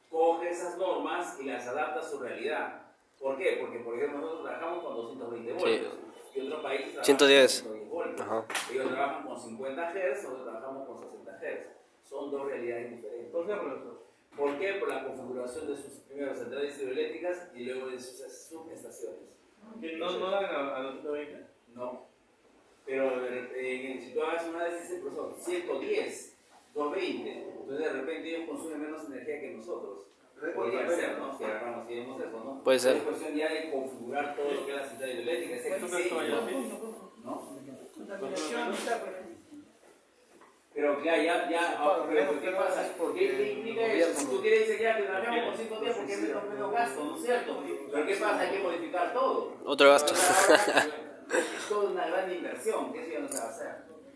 coge esas normas y las adapta a su realidad. ¿Por qué? Porque, por ejemplo, nosotros trabajamos con 220 voltios. Y otros países trabajan 110. con 110 voltios. Ajá. Ellos trabajan con 50 Hz, nosotros trabajamos con 60 Hz. Son dos realidades diferentes. ¿Por qué, profesor? ¿Por qué? Por la configuración de sus primeras centrales hidroeléctricas y luego de sus subestaciones. ¿No dan a los 120? No. Pero si tú hagas una de esas, profesor, 110, 220, entonces de repente ellos consumen menos energía que nosotros. Podría ser, ¿no? Si agarramos, si vemos eso, ¿no? Puede ser. Es cuestión ya de configurar todo lo que es la central hidroeléctrica. Es el diseño, ¿no? Pero pero ¿qué pasa? ¿Qué implica eso? Si tú quieres decir ya que trabajamos con 110 porque es menos gasto, ¿no es cierto? Pero ¿qué pasa? Hay que modificar todo. Otro gasto. Es toda una gran inversión, que eso ya no se va a hacer.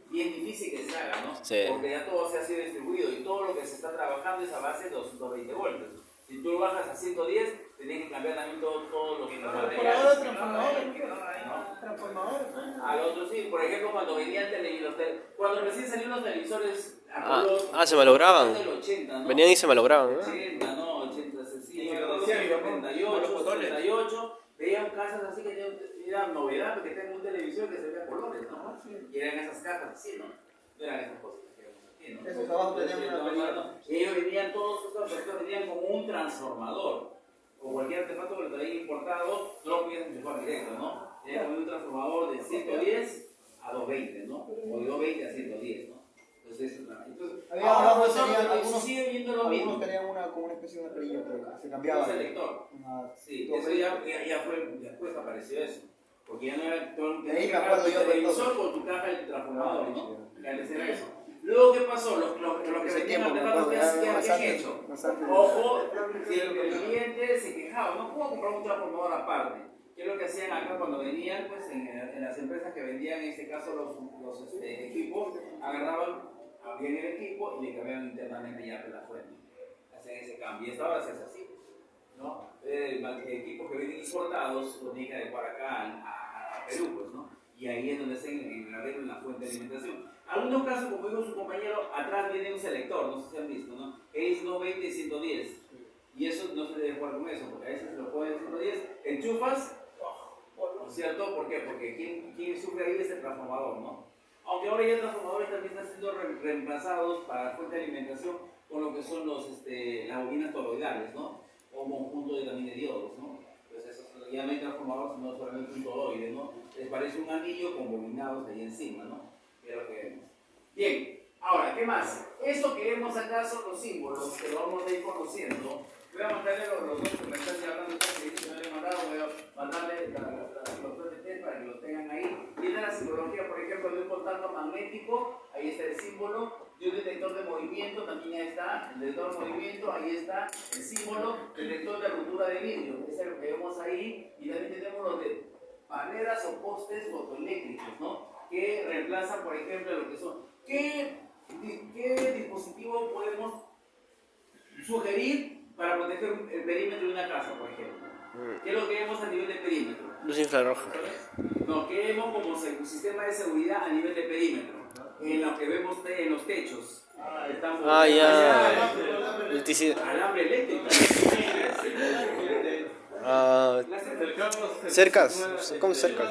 Bien difícil que se haga, ¿no? Sí. Porque ya todo se ha sido distribuido y todo lo que se está trabajando es a base de 220 voltios. Si tú lo bajas a 110, tenés que cambiar también todo lo que es material. Transformadores. Al otro sí, por ejemplo, cuando venían cuando recién salieron los televisores a color, se malograban. del 80, ¿no? Venían y se malograban, ¿no? 80, ¿no? 80, 60, decían mi papá, 78, 78, veían casas así que era novedad porque tenían un televisor que se veía colores, ¿no? Y eran esas cajas así, ¿no? No eran esas cosas que vemos aquí, ¿no? Esos abajo tenían una película. Ellos venían, todos estos objetos venían como un transformador. O cualquier artefacto que lo traía importado, no lo podías enchufar directo, ¿no? Tenía como un transformador de 110 a 220, ¿no? O de 220 a 110, ¿no? Entonces, Había ahora abajo nosotros tenían algunos, sigue viendo lo mismo. algunos tenían como una especie de perilla, pero se Un cambiaba. selector. Sí, eso ya fue, después apareció eso. Porque ya no era todo el Ahí me acuerdo yo, televisor con tu caja de transformador, ¿no? Ya antes era eso. Luego, ¿qué pasó? Los que Ese venían tiempo me artefatos, acuerdo, ¿qué ya han hecho? bastante. Ojo, si el cliente se quejaba, no puedo comprar un transformador aparte. ¿Qué es lo que hacían acá cuando venían? Pues en las empresas que vendían, en este caso, los equipos, agarraban, abrían el equipo y le cambiaban internamente ya la fuente. Hacían ese cambio. Y esta ahora se hace así, ¿no? Equipos que vienen importados los tienen que adecuar acá a Perú, pues, ¿no? Y ahí es donde se arreglan la fuente de alimentación. Algunos casos, como dijo su compañero, atrás viene un selector, no sé si han visto, ¿no? Que es 220 y 110. Y eso no se debe jugar con eso, porque a veces se lo ponen en 110, enchufas, es cierto? ¿Por qué? Porque quien sufre ahí es el transformador, ¿no? Aunque ahora ya transformadores también están siendo reemplazados para fuente de alimentación con lo que son las bobinas toroidales, ¿no? O un conjunto también de diodos, ¿no? Entonces eso, ya no hay transformador, sino solamente un toroide, ¿no? Les parece un anillo con bobinados ahí encima, ¿no? Que es lo que vemos. Bien, ahora, ¿qué más? Esto que vemos acá son los símbolos que lo vamos a ir conociendo. Voy a mandarle los dos que me están hablando, que no le he mandado, voy a mandarle los dos de test para que los tengan ahí. Tiene la simbología, por ejemplo, de un contacto magnético, ahí está el símbolo, de un detector de movimiento, también ahí está, el detector de movimiento, ahí está el símbolo, detector de ruptura de vidrio, ese es lo que vemos ahí, y también tenemos los de barreras o postes fotoeléctricos, ¿no? Que reemplazan, por ejemplo, lo que son. ¿Qué dispositivo podemos sugerir para proteger el perímetro de una casa, por ejemplo? ¿Qué es lo que vemos a nivel de perímetro? Luz infrarroja. No, ¿qué vemos como un sistema de seguridad a nivel de perímetro? En lo que vemos en los techos. Ya. Electricidad. Alambre eléctrico. Cercas. ¿Cómo cercas?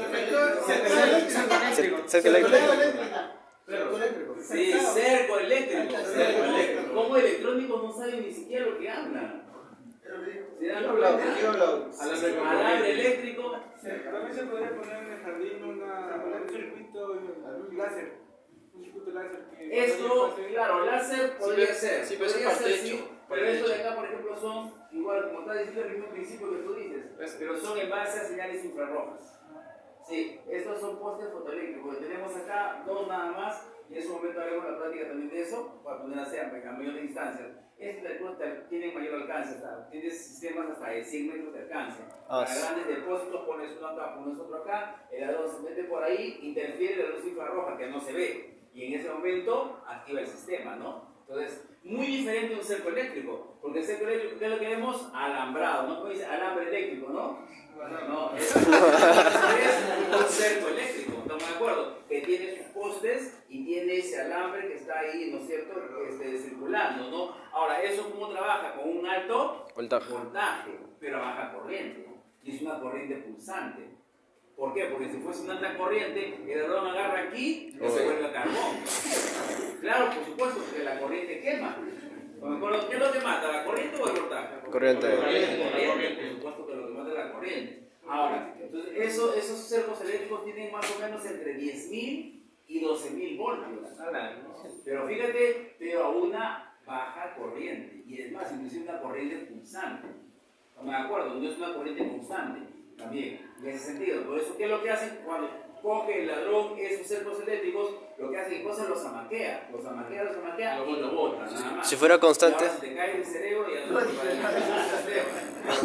Cerca eléctrica. Sí, cerco eléctrico. ¿Cómo electrónicos no saben ni siquiera lo que hablan? ¿Se dan cuenta? Alambre eléctrico. También se podría poner en el jardín un circuito láser. Un circuito láser que... Esto, claro, láser podría ser. sí, pero eso Podría es para ser, techo, sí, para pero esto de techo. acá, por ejemplo, son igual, como está diciendo el mismo principio que tú dices, pero son en base a señales infrarrojas. Sí, estos son postes fotoeléctricos. Tenemos acá dos nada más, y en su momento haremos la práctica también de eso, para poner a mayor distancia. Estos tienen mayor alcance, tienes sistemas hasta de 100 metros de alcance. Para grandes depósitos pones uno acá, pones otro acá, el ladrón se mete por ahí, interfiere la luz infrarroja que no se ve, y en ese momento activa el sistema, ¿no? Entonces, muy diferente de un cerco eléctrico, porque el cerco eléctrico, ¿qué es lo que vemos? Alambrado, ¿no? Como dice alambre eléctrico, ¿no? No, eso es un cerco eléctrico, ¿estamos de acuerdo? Que tiene sus postes y tiene ese alambre que está ahí, ¿no es cierto?, circulando, ¿no? Ahora, ¿eso cómo trabaja? Con un alto voltaje, pero a baja corriente, y es una corriente pulsante. ¿Por qué? Porque si fuese una alta corriente, el ladrón agarra aquí y se vuelve a carbón. Claro, por supuesto, porque la corriente quema. ¿Qué es lo que mata? ¿La corriente o el voltaje? Corriente. Por supuesto que lo que mata es la corriente. Ahora, entonces esos cercos eléctricos tienen más o menos entre 10.000 y 12.000 voltios. Pero fíjate, pero a una baja corriente. Y es más, inclusive una corriente pulsante. ¿No me acuerdo? No es una corriente constante. También, en ese sentido. Por eso, ¿qué es lo que hacen cuando coge el ladrón esos cercos eléctricos? Lo que hace es que los amaquea y lo bota, nada más. Si fuera constante. Y ahora, si te cae el cerebro, ya no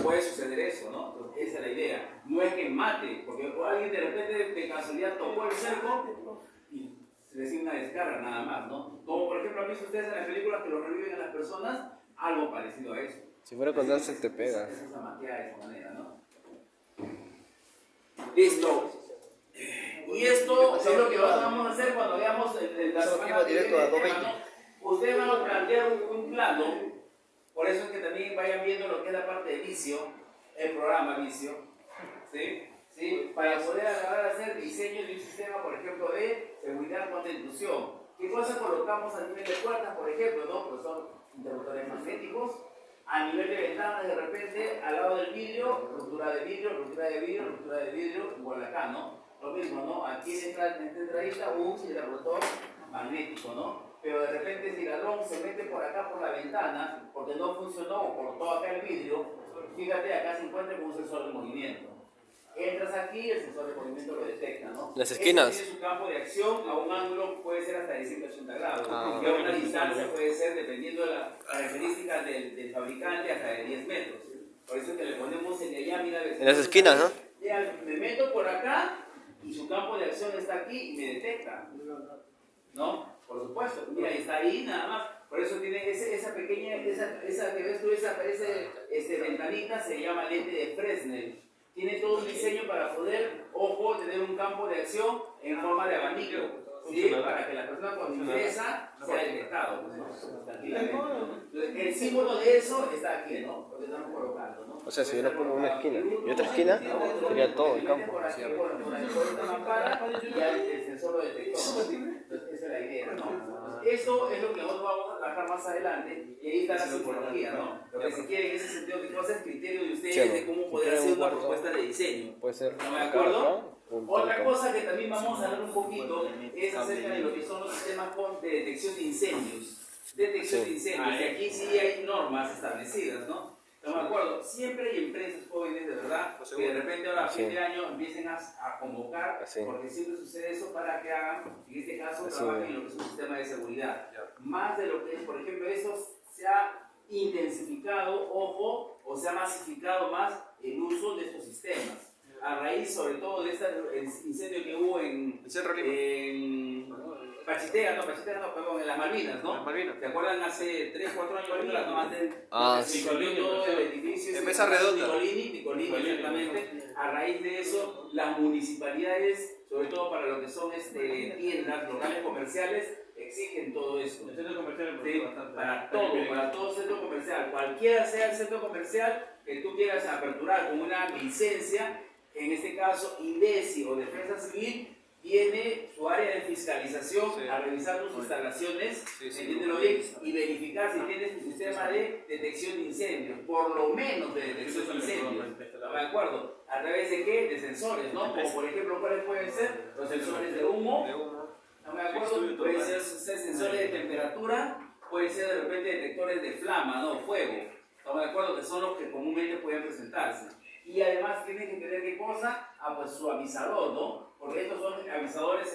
puede suceder eso, ¿no? Entonces, esa es la idea. No es que mate, porque alguien de repente de casualidad tocó el cerco y se recibe una descarga, nada más, ¿no? Como por ejemplo, han visto ustedes en las películas que lo reviven a las personas, algo parecido a eso. Si fuera constante, te pega. Eso se amaquea de esa manera, ¿no? Listo. Y esto es lo que vamos a hacer cuando veamos la semana que viene. Ustedes van a plantear un plano, por eso es que también vayan viendo lo que es la parte de vicio, el programa vicio, ¿sí? Para poder acabar de hacer diseños de un sistema, por ejemplo, de seguridad contra intrusión. ¿Qué cosa colocamos a nivel de puertas, por ejemplo, no? Pues son interruptores magnéticos. A nivel de ventanas, de repente, al lado del vidrio, ruptura de vidrio, igual acá, ¿no? Lo mismo, ¿no? Aquí en esta entradita un interruptor magnético, ¿no? Pero de repente si el ladrón se mete por acá por la ventana, porque no funcionó o cortó acá el vidrio, fíjate, acá se encuentra con un sensor de movimiento. Entras aquí, el sensor de movimiento lo detecta, ¿no? Las esquinas. Tiene su campo de acción, a un ángulo puede ser hasta de 180 grados, y a una distancia puede ser, dependiendo de las características del fabricante, hasta de 10 metros. Por eso que le ponemos en allá, mira, En las esquinas, ¿no? Ya, me meto por acá y su campo de acción está aquí y me detecta, ¿no? Por supuesto, mira, está ahí nada más. Por eso tiene esa pequeña, esa que ves tú, esa ventanita, se llama lente de Fresnel. Tiene todo un diseño para poder, ojo, tener un campo de acción en forma de abanico, ¿sí? Para que la persona cuando ingresa sea detectado, pues, tranquilamente. Entonces, el símbolo de eso está aquí, ¿no? Lo que estamos colocando, ¿no? O sea, si yo lo pongo en una esquina y otra esquina, sería todo el campo. Por aquí, por esta mampara, y ya el sensor lo detectó. Entonces, esa es la idea, ¿no? Eso es lo que nosotros vamos a trabajar más adelante, y ahí está la psicología, ¿no? Lo que se quiere en ese sentido, que cosa es criterio de ustedes de cómo poder hacer una propuesta de diseño. Puede ser. ¿No me acuerdo? Otra cosa que también vamos a hablar un poquito es acerca de lo que son los sistemas de detección de incendios. Detección de incendios, y aquí sí hay normas establecidas, ¿no? ¿No me acuerdo? Siempre hay empresas jóvenes, de verdad, que de repente ahora a fin de año empiecen a convocar, porque siempre sucede eso para que hagan, en este caso, trabajen en lo que es un sistema de seguridad. Más de lo que es, por ejemplo, eso se ha intensificado, ojo, o se ha masificado más el uso de estos sistemas. A raíz, sobre todo, de el incendio que hubo en Pachitea, perdón, en las Malvinas, ¿no? ¿Se acuerdan hace 3, 4 años atrás, no? Antes sí. Nicolini, todo el edificio. En Mesa Redonda. Nicolini, exactamente. A raíz de eso, las municipalidades, sobre todo para lo que son tiendas, locales comerciales, exigen todo esto. El centro comercial Sí, para todo centro comercial, cualquiera sea el centro comercial que tú quieras aperturar con una licencia, en este caso INDECI o Defensa Civil, tiene su área de fiscalización a revisar tus instalaciones, entiéndelo bien, y verificar si tienes tu sistema de detección de incendios, por lo menos de detección de incendios. ¿De acuerdo? ¿A través de qué? De sensores, ¿no? Como por ejemplo, ¿cuáles pueden ser? Los sensores de humo. ¿No me acuerdo? Pueden ser sensores de temperatura, pueden ser de repente detectores de flama, ¿no? Fuego. ¿Estamos de acuerdo? Que son los que comúnmente pueden presentarse. Y además tienen que tener qué cosa? Pues su avisador, ¿no? Porque estos son avisadores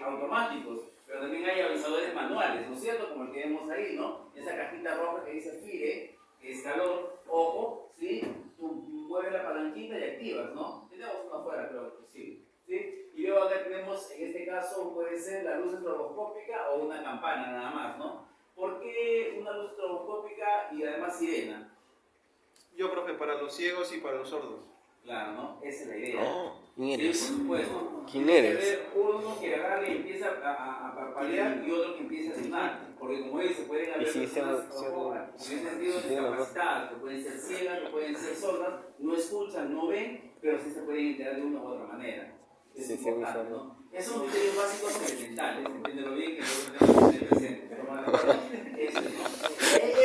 automáticos, pero también hay avisadores manuales, ¿no es cierto? Como el que vemos ahí, ¿no? Esa cajita roja que dice FIRE, que es calor, ojo, ¿sí? Tú mueves la palanquita y activas, ¿no? Tenemos uno afuera, creo que sí. ¿Sí? Y luego acá tenemos, en este caso, puede ser la luz estroboscópica o una campana nada más, ¿no? ¿Por qué una luz estroboscópica y además sirena? Yo, profe, para los ciegos y para los sordos. Claro, ¿no? Esa es la idea. Oh, ¿quién Sí, eres? por supuesto. ¿Quién Tiene que eres? haber uno que agarre y empieza a parpadear y otro que empieza a sonar. Porque como dice, pueden haber Y si personas en ese sentido discapacitadas, que pueden ser ciegas, que pueden ser sordas, no escuchan, no ven, pero sí se pueden enterar de una u otra manera. Es importante, ¿no? Esos son criterios básicos elementales, entiéndelo bien, que nosotros tenemos que tener presente.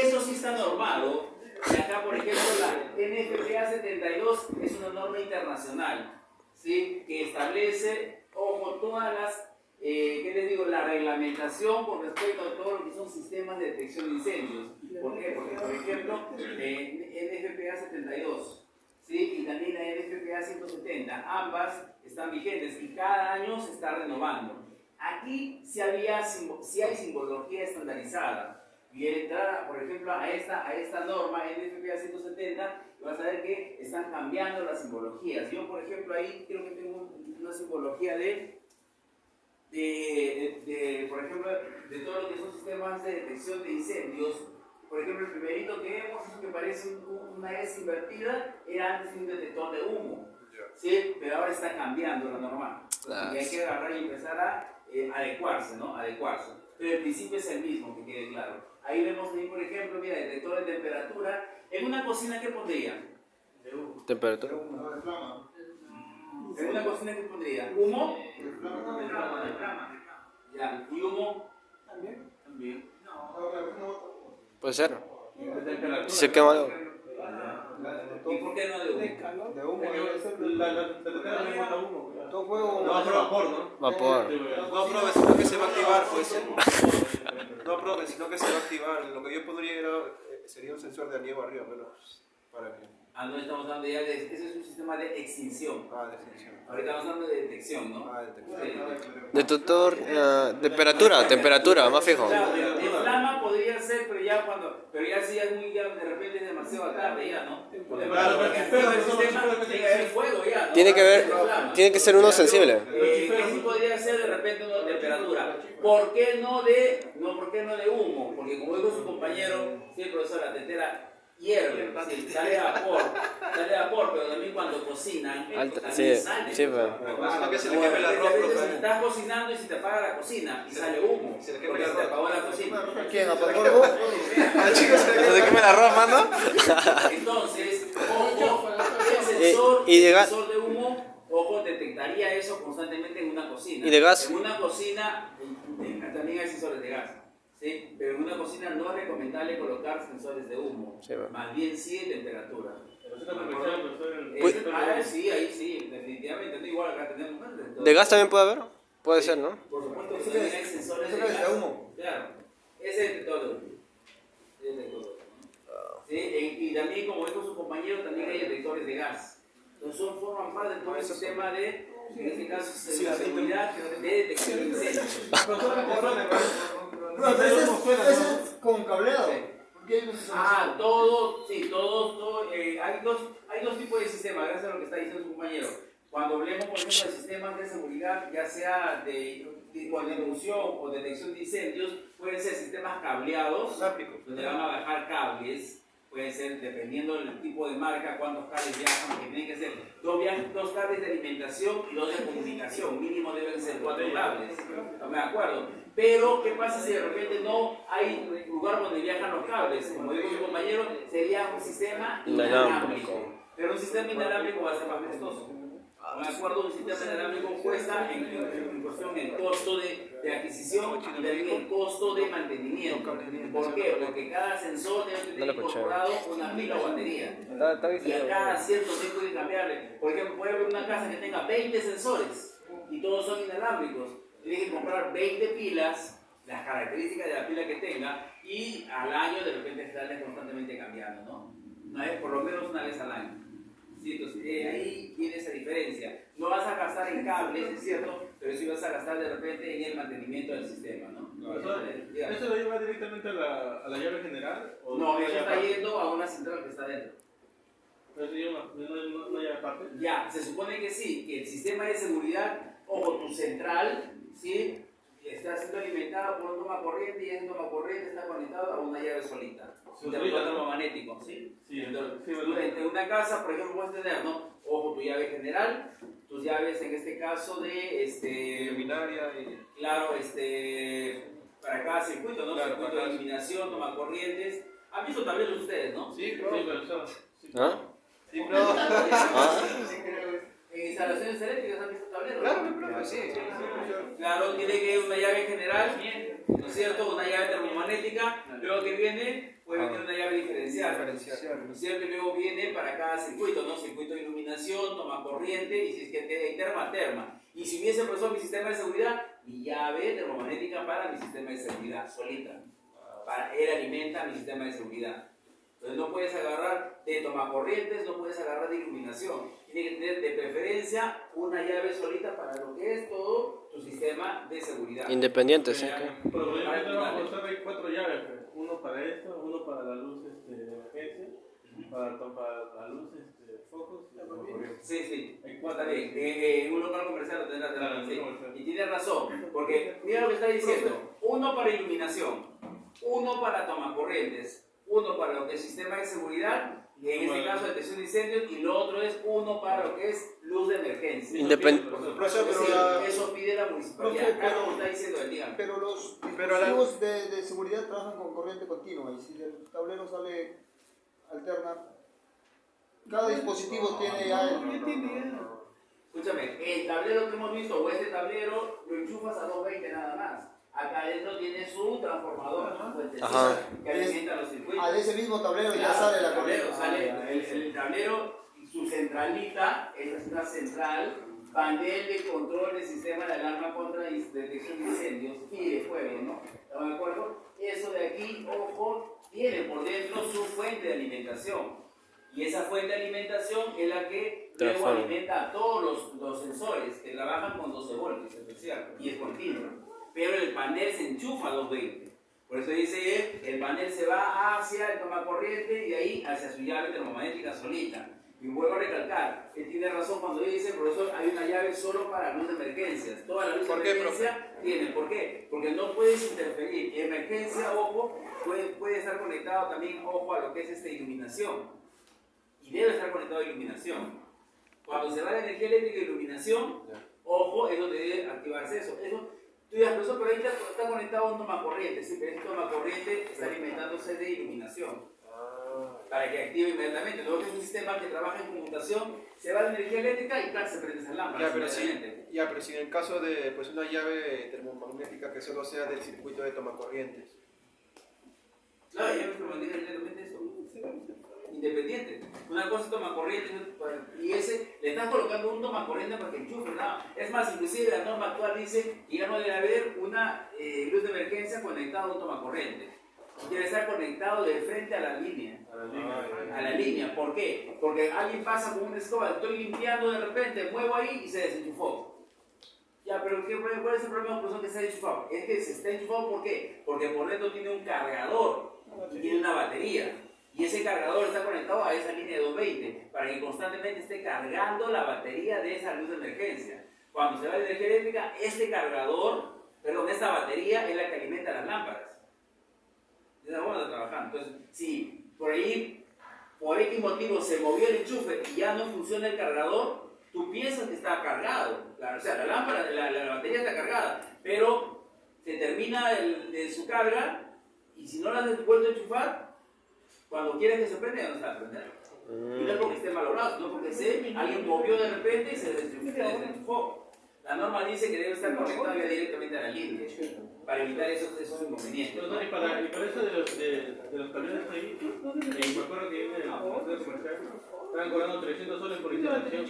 Eso sí está normado. Y acá, por ejemplo, la NFPA 72 es una norma internacional, ¿sí? Que establece, ojo, todas las, ¿qué les digo? La reglamentación con respecto a todo lo que son sistemas de detección de incendios. ¿Por qué? Porque, por ejemplo, NFPA 72, ¿sí? Y también la NFPA 170, ambas están vigentes y cada año se está renovando. Aquí sí hay simbología estandarizada. Y al entrar, por ejemplo, a esta norma NFPA 170, vas a ver que están cambiando las simbologías. Yo, por ejemplo, ahí creo que tengo una simbología por ejemplo, de todo lo que son sistemas de detección de incendios. Por ejemplo, el primerito que vemos, eso que parece una S invertida, era antes un detector de humo. ¿Sí? Pero ahora está cambiando la norma. Y hay que agarrar y empezar a adecuarse, ¿no? Adecuarse. Pero el principio es el mismo, que quede claro. Ahí vemos ahí, por ejemplo, mira, detector de temperatura. En una cocina, ¿qué pondría? Temperatura. En una cocina, ¿qué pondría? ¿Humo? De flama. Ya. ¿Y humo? También. Puede ser. Si se quema algo. ¿Y por qué no de humo? De humo, humo. todo fuego. No, pero vapor, ¿no? Vapor. No, profe, sino que se va a activar, pues. No, profe, sino que se va a activar. Lo que yo pondría sería un sensor de aniego arriba, pero para que... No estamos hablando ya de... Ese es un sistema de extinción. Definición. Ahorita estamos hablando de detección, ¿no? Detección. Detector, temperatura, más fijo. Claro, de flama podría ser, pero ya sí es muy, ya de repente es demasiado tarde ya, ¿no? Claro, pero el sistema tiene que haber fuego ya, ¿no? Tiene que ser uno sensible. Que sí podría ser de repente una temperatura. ¿Por qué no de humo? Porque como dijo su compañero, sí, el profesor, la tetera hierve, sí, sale vapor, pero también cuando cocinan, también sale. Sí, pero... Sino que se le queme el arroz, A veces profe. estás cocinando y se te apaga la cocina y sale humo, Se le quema porque el se te arroz. apagó la cocina. ¿Quién? ¿Apagó? ¿Se te quema el arroz, mano? Entonces, ojo, Y de el gas. sensor de humo, ojo, detectaría eso constantemente en una cocina. ¿Y de gas? En una cocina también hay sensores de gas, ¿sí? Pero en una cocina no es recomendable colocar sensores de humo, Sí, bueno. más bien sí de temperatura. Pues- Sí, ahí sí, definitivamente. No, igual acá tenemos. ¿De gas también puede haber? Puede ser, ¿no? Por supuesto que Eso también es- hay sensores eso de es de gas. humo. Claro, ese es de todo. Es de todo. ¿Sí? Y también, como dijo su compañero, también hay detectores de gas. Entonces, forman parte de todo el sistema de, en este caso, de la seguridad de detección de incendios. No, pero ese es con cableado. ¿Por qué hay unos Ah, todos, sí, todos, hay dos tipos de sistemas, gracias a lo que está diciendo su compañero. Cuando hablemos, por ejemplo, de sistemas de seguridad, ya sea con inducción o detección de incendios, pueden ser sistemas cableados, donde van a bajar cables, pueden ser, dependiendo del tipo de marca, cuántos cables viajan, que tienen que ser dos cables de alimentación y dos de comunicación, mínimo deben ser 4 cables, no me acuerdo. Pero, ¿qué pasa si de repente no hay lugar donde viajan los cables? Como dijo su compañero, sería un sistema inalámbrico. Pero un sistema inalámbrico va a ser más costoso. Me acuerdo, un sistema inalámbrico cuesta en cuestión el costo de adquisición y también el costo de mantenimiento. ¿Por qué? Porque cada sensor debe tener incorporado una pila o batería. Y a cada cierto tiempo hay que cambiarle. Por ejemplo, puede haber una casa que tenga 20 sensores y todos son inalámbricos. Tiene que comprar 20 pilas, las características de la pila que tenga, y al año de repente estarles constantemente cambiando, ¿no? Por lo menos una vez al año. Sí, entonces, ahí viene esa diferencia. No vas a gastar en cables, es cierto, pero sí vas a gastar de repente en el mantenimiento del sistema, ¿no? ¿Eso lo lleva directamente a la llave general? ¿O No, eso llave está aparte? yendo a una central que está dentro. ¿Eso lleva no llave aparte? Ya, se supone que sí, que el sistema de seguridad, ojo, tu central, ¿sí? Está siendo alimentada por un toma corriente y ese toma corriente está conectado a una llave solita. Un interruptor termomagnético, ¿sí? Sí, Entonces, sí, tú en una casa, por ejemplo, puedes tener, ¿no? Ojo, tu llave general, tus llaves en este caso de Luminaria y... claro, para cada circuito, ¿no? Claro, Circuito para de cada- iluminación, toma corrientes. ¿Han visto tableros ustedes, no? Sí, Sí, bro. pero eso. Sí. ¿Ah? Sí, bro. En instalaciones eléctricas han visto tableros. Claro, ¿no? mi profe, sí. Claro, tiene que ir una llave general, ¿no es cierto? Una llave termomagnética, luego que viene, puede venir una llave diferencial. ¿No es cierto? Y luego viene para cada circuito, ¿no? Circuito de iluminación, toma corriente, y si es que hay terma. Y si hubiese profesor mi sistema de seguridad, mi llave termomagnética para mi sistema de seguridad, solita. Él alimenta mi sistema de seguridad. Entonces no puedes agarrar de tomacorrientes, no puedes agarrar de iluminación. Tiene que tener de preferencia una llave solita para lo que es todo tu sistema de seguridad. Independiente, sí. Pero yo tengo hay 4 llaves, pues. Uno para esto, uno para la luz de emergencia, para la luz focos y la corriente. Sí, sí. Hay Está 4 bien. En un local comercial lo tendrás Claro, sí. comercial. Y tienes razón, porque mira lo que está diciendo. Uno para iluminación, uno para tomacorrientes, uno para lo que es sistema de seguridad, y en este caso detección de incendios, y lo otro es uno para lo que es luz de emergencia. Profesor, pero Sí, la... eso pide la municipalidad. Profe, Acá como está diciendo el día. Pero los Pero la- dispositivos de seguridad trabajan con corriente continua y si el tablero sale alterna, cada dispositivo tiene ya Escúchame, el tablero que hemos visto, o este tablero, lo enchufas a 220 nada más. Acá adentro tiene su transformador, su fuentecita, Ajá. que alimenta los circuitos. de ese mismo tablero ya Claro, sale la el tablero, corriente. sale el tablero, su centralita, esta es una central, panel de control del sistema de alarma contra detección de incendios y de fuego, ¿no? ¿Están de acuerdo? Eso de aquí, ojo, tiene por dentro su fuente de alimentación. Y esa fuente de alimentación es la que luego Transforma. alimenta a todos los sensores que trabajan con 12 voltios, especial, y es continuo. Pero el panel se enchufa a 220. Por eso dice, el panel se va hacia el tomacorriente y de ahí hacia su llave termomagnética solita. Y vuelvo a recalcar, él tiene razón cuando dice, profesor, hay una llave solo para luz de emergencias. Toda la luz de ¿Por qué, emergencia tiene. ¿Por qué? Porque no puedes interferir. Emergencia, ojo, puede estar conectado también, ojo, a lo que es iluminación. Y debe estar conectado a iluminación. Cuando se va la energía eléctrica y iluminación, ojo, es donde debe activarse eso. Tú dirás, profesor, pero ahí está conectado a un tomacorriente. Sí, pero este tomacorriente está alimentándose de iluminación. para que active inmediatamente. Luego que es un sistema que trabaja en conmutación, se va la energía eléctrica y claro, se prende esa lámpara. Pero si en el caso de pues, una llave termomagnética que solo sea del circuito de tomacorrientes. Claro, ya me maneja directamente eso. Independiente. Una cosa toma corriente y ese le estás colocando un toma corriente para que enchufe. No. Es más, inclusive la norma actual dice que ya no debe haber una luz de emergencia conectada a un toma corriente. Debe estar conectado de frente a la línea. A la línea. ¿Por qué? Porque alguien pasa con una escoba, estoy limpiando de repente, muevo ahí y se desenchufó. Ya, pero ¿cuál es el problema por que se ha enchufado? Es que se está enchufado, ¿por qué? Porque por dentro tiene un cargador y tiene una batería. Y ese cargador está conectado a esa línea de 220 para que constantemente esté cargando la batería de esa luz de emergencia. Cuando se va la energía eléctrica, esta batería es la que alimenta las lámparas. De esa forma está trabajando. Entonces, si por ahí, por X motivo, se movió el enchufe y ya no funciona el cargador, tú piensas que está cargado. O sea, la lámpara, la batería está cargada, pero se termina de su carga y si no la has vuelto a enchufar, cuando quieres que se prenda, ya no se va a prender. Y no es porque esté malogrado, sino porque alguien movió de repente y se desenchufó. La norma dice que debe estar conectado directamente a la línea para evitar esos inconvenientes. No, y para eso de los camiones ahí, me acuerdo que en el centro comercial estaban cobrando 300 soles por instalación.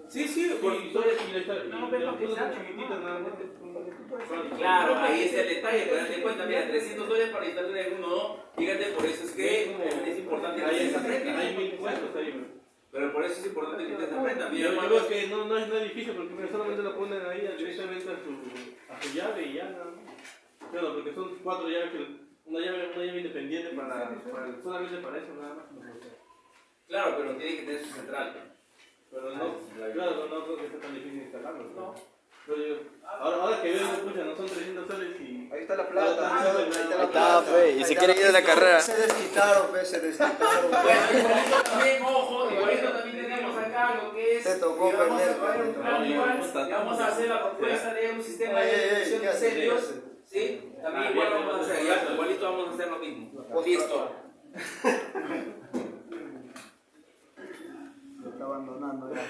Sí, por historias y los puros son chiquititos nada más. Claro, ahí está el detalle, pero date cuenta, mira, 300 soles para instalar en uno, ¿no? Fíjate, por eso es que es importante que ustedes aprendan. Hay 1000 puestos ahí, pero por eso es importante que ustedes aprendan. Yo creo que no es difícil porque solamente lo ponen ahí directamente a su llave y ya nada más. Claro, porque son 4 llaves, una llave independiente solamente para eso nada más. Claro, pero tiene que tener su central. Pero no creo que sea tan difícil instalarlo. ¿No? Pero ahora que veo, escucha, no son 300 soles y... Ahí está la plata. Ahí está, pues, y si quieren ir a la carrera. Se desquitaron, pues, se desquitaron. Bueno, igualito también, ojo, igualito también tenemos acá lo que es... Te tocó que vamos a perder, poner un plan igual, y vamos a hacer la propuesta de un sistema de detección de incendios. ¿Sí? También igual vamos a hacer, ya, igualito vamos a hacer lo mismo. Listo. Lo está abandonando ya.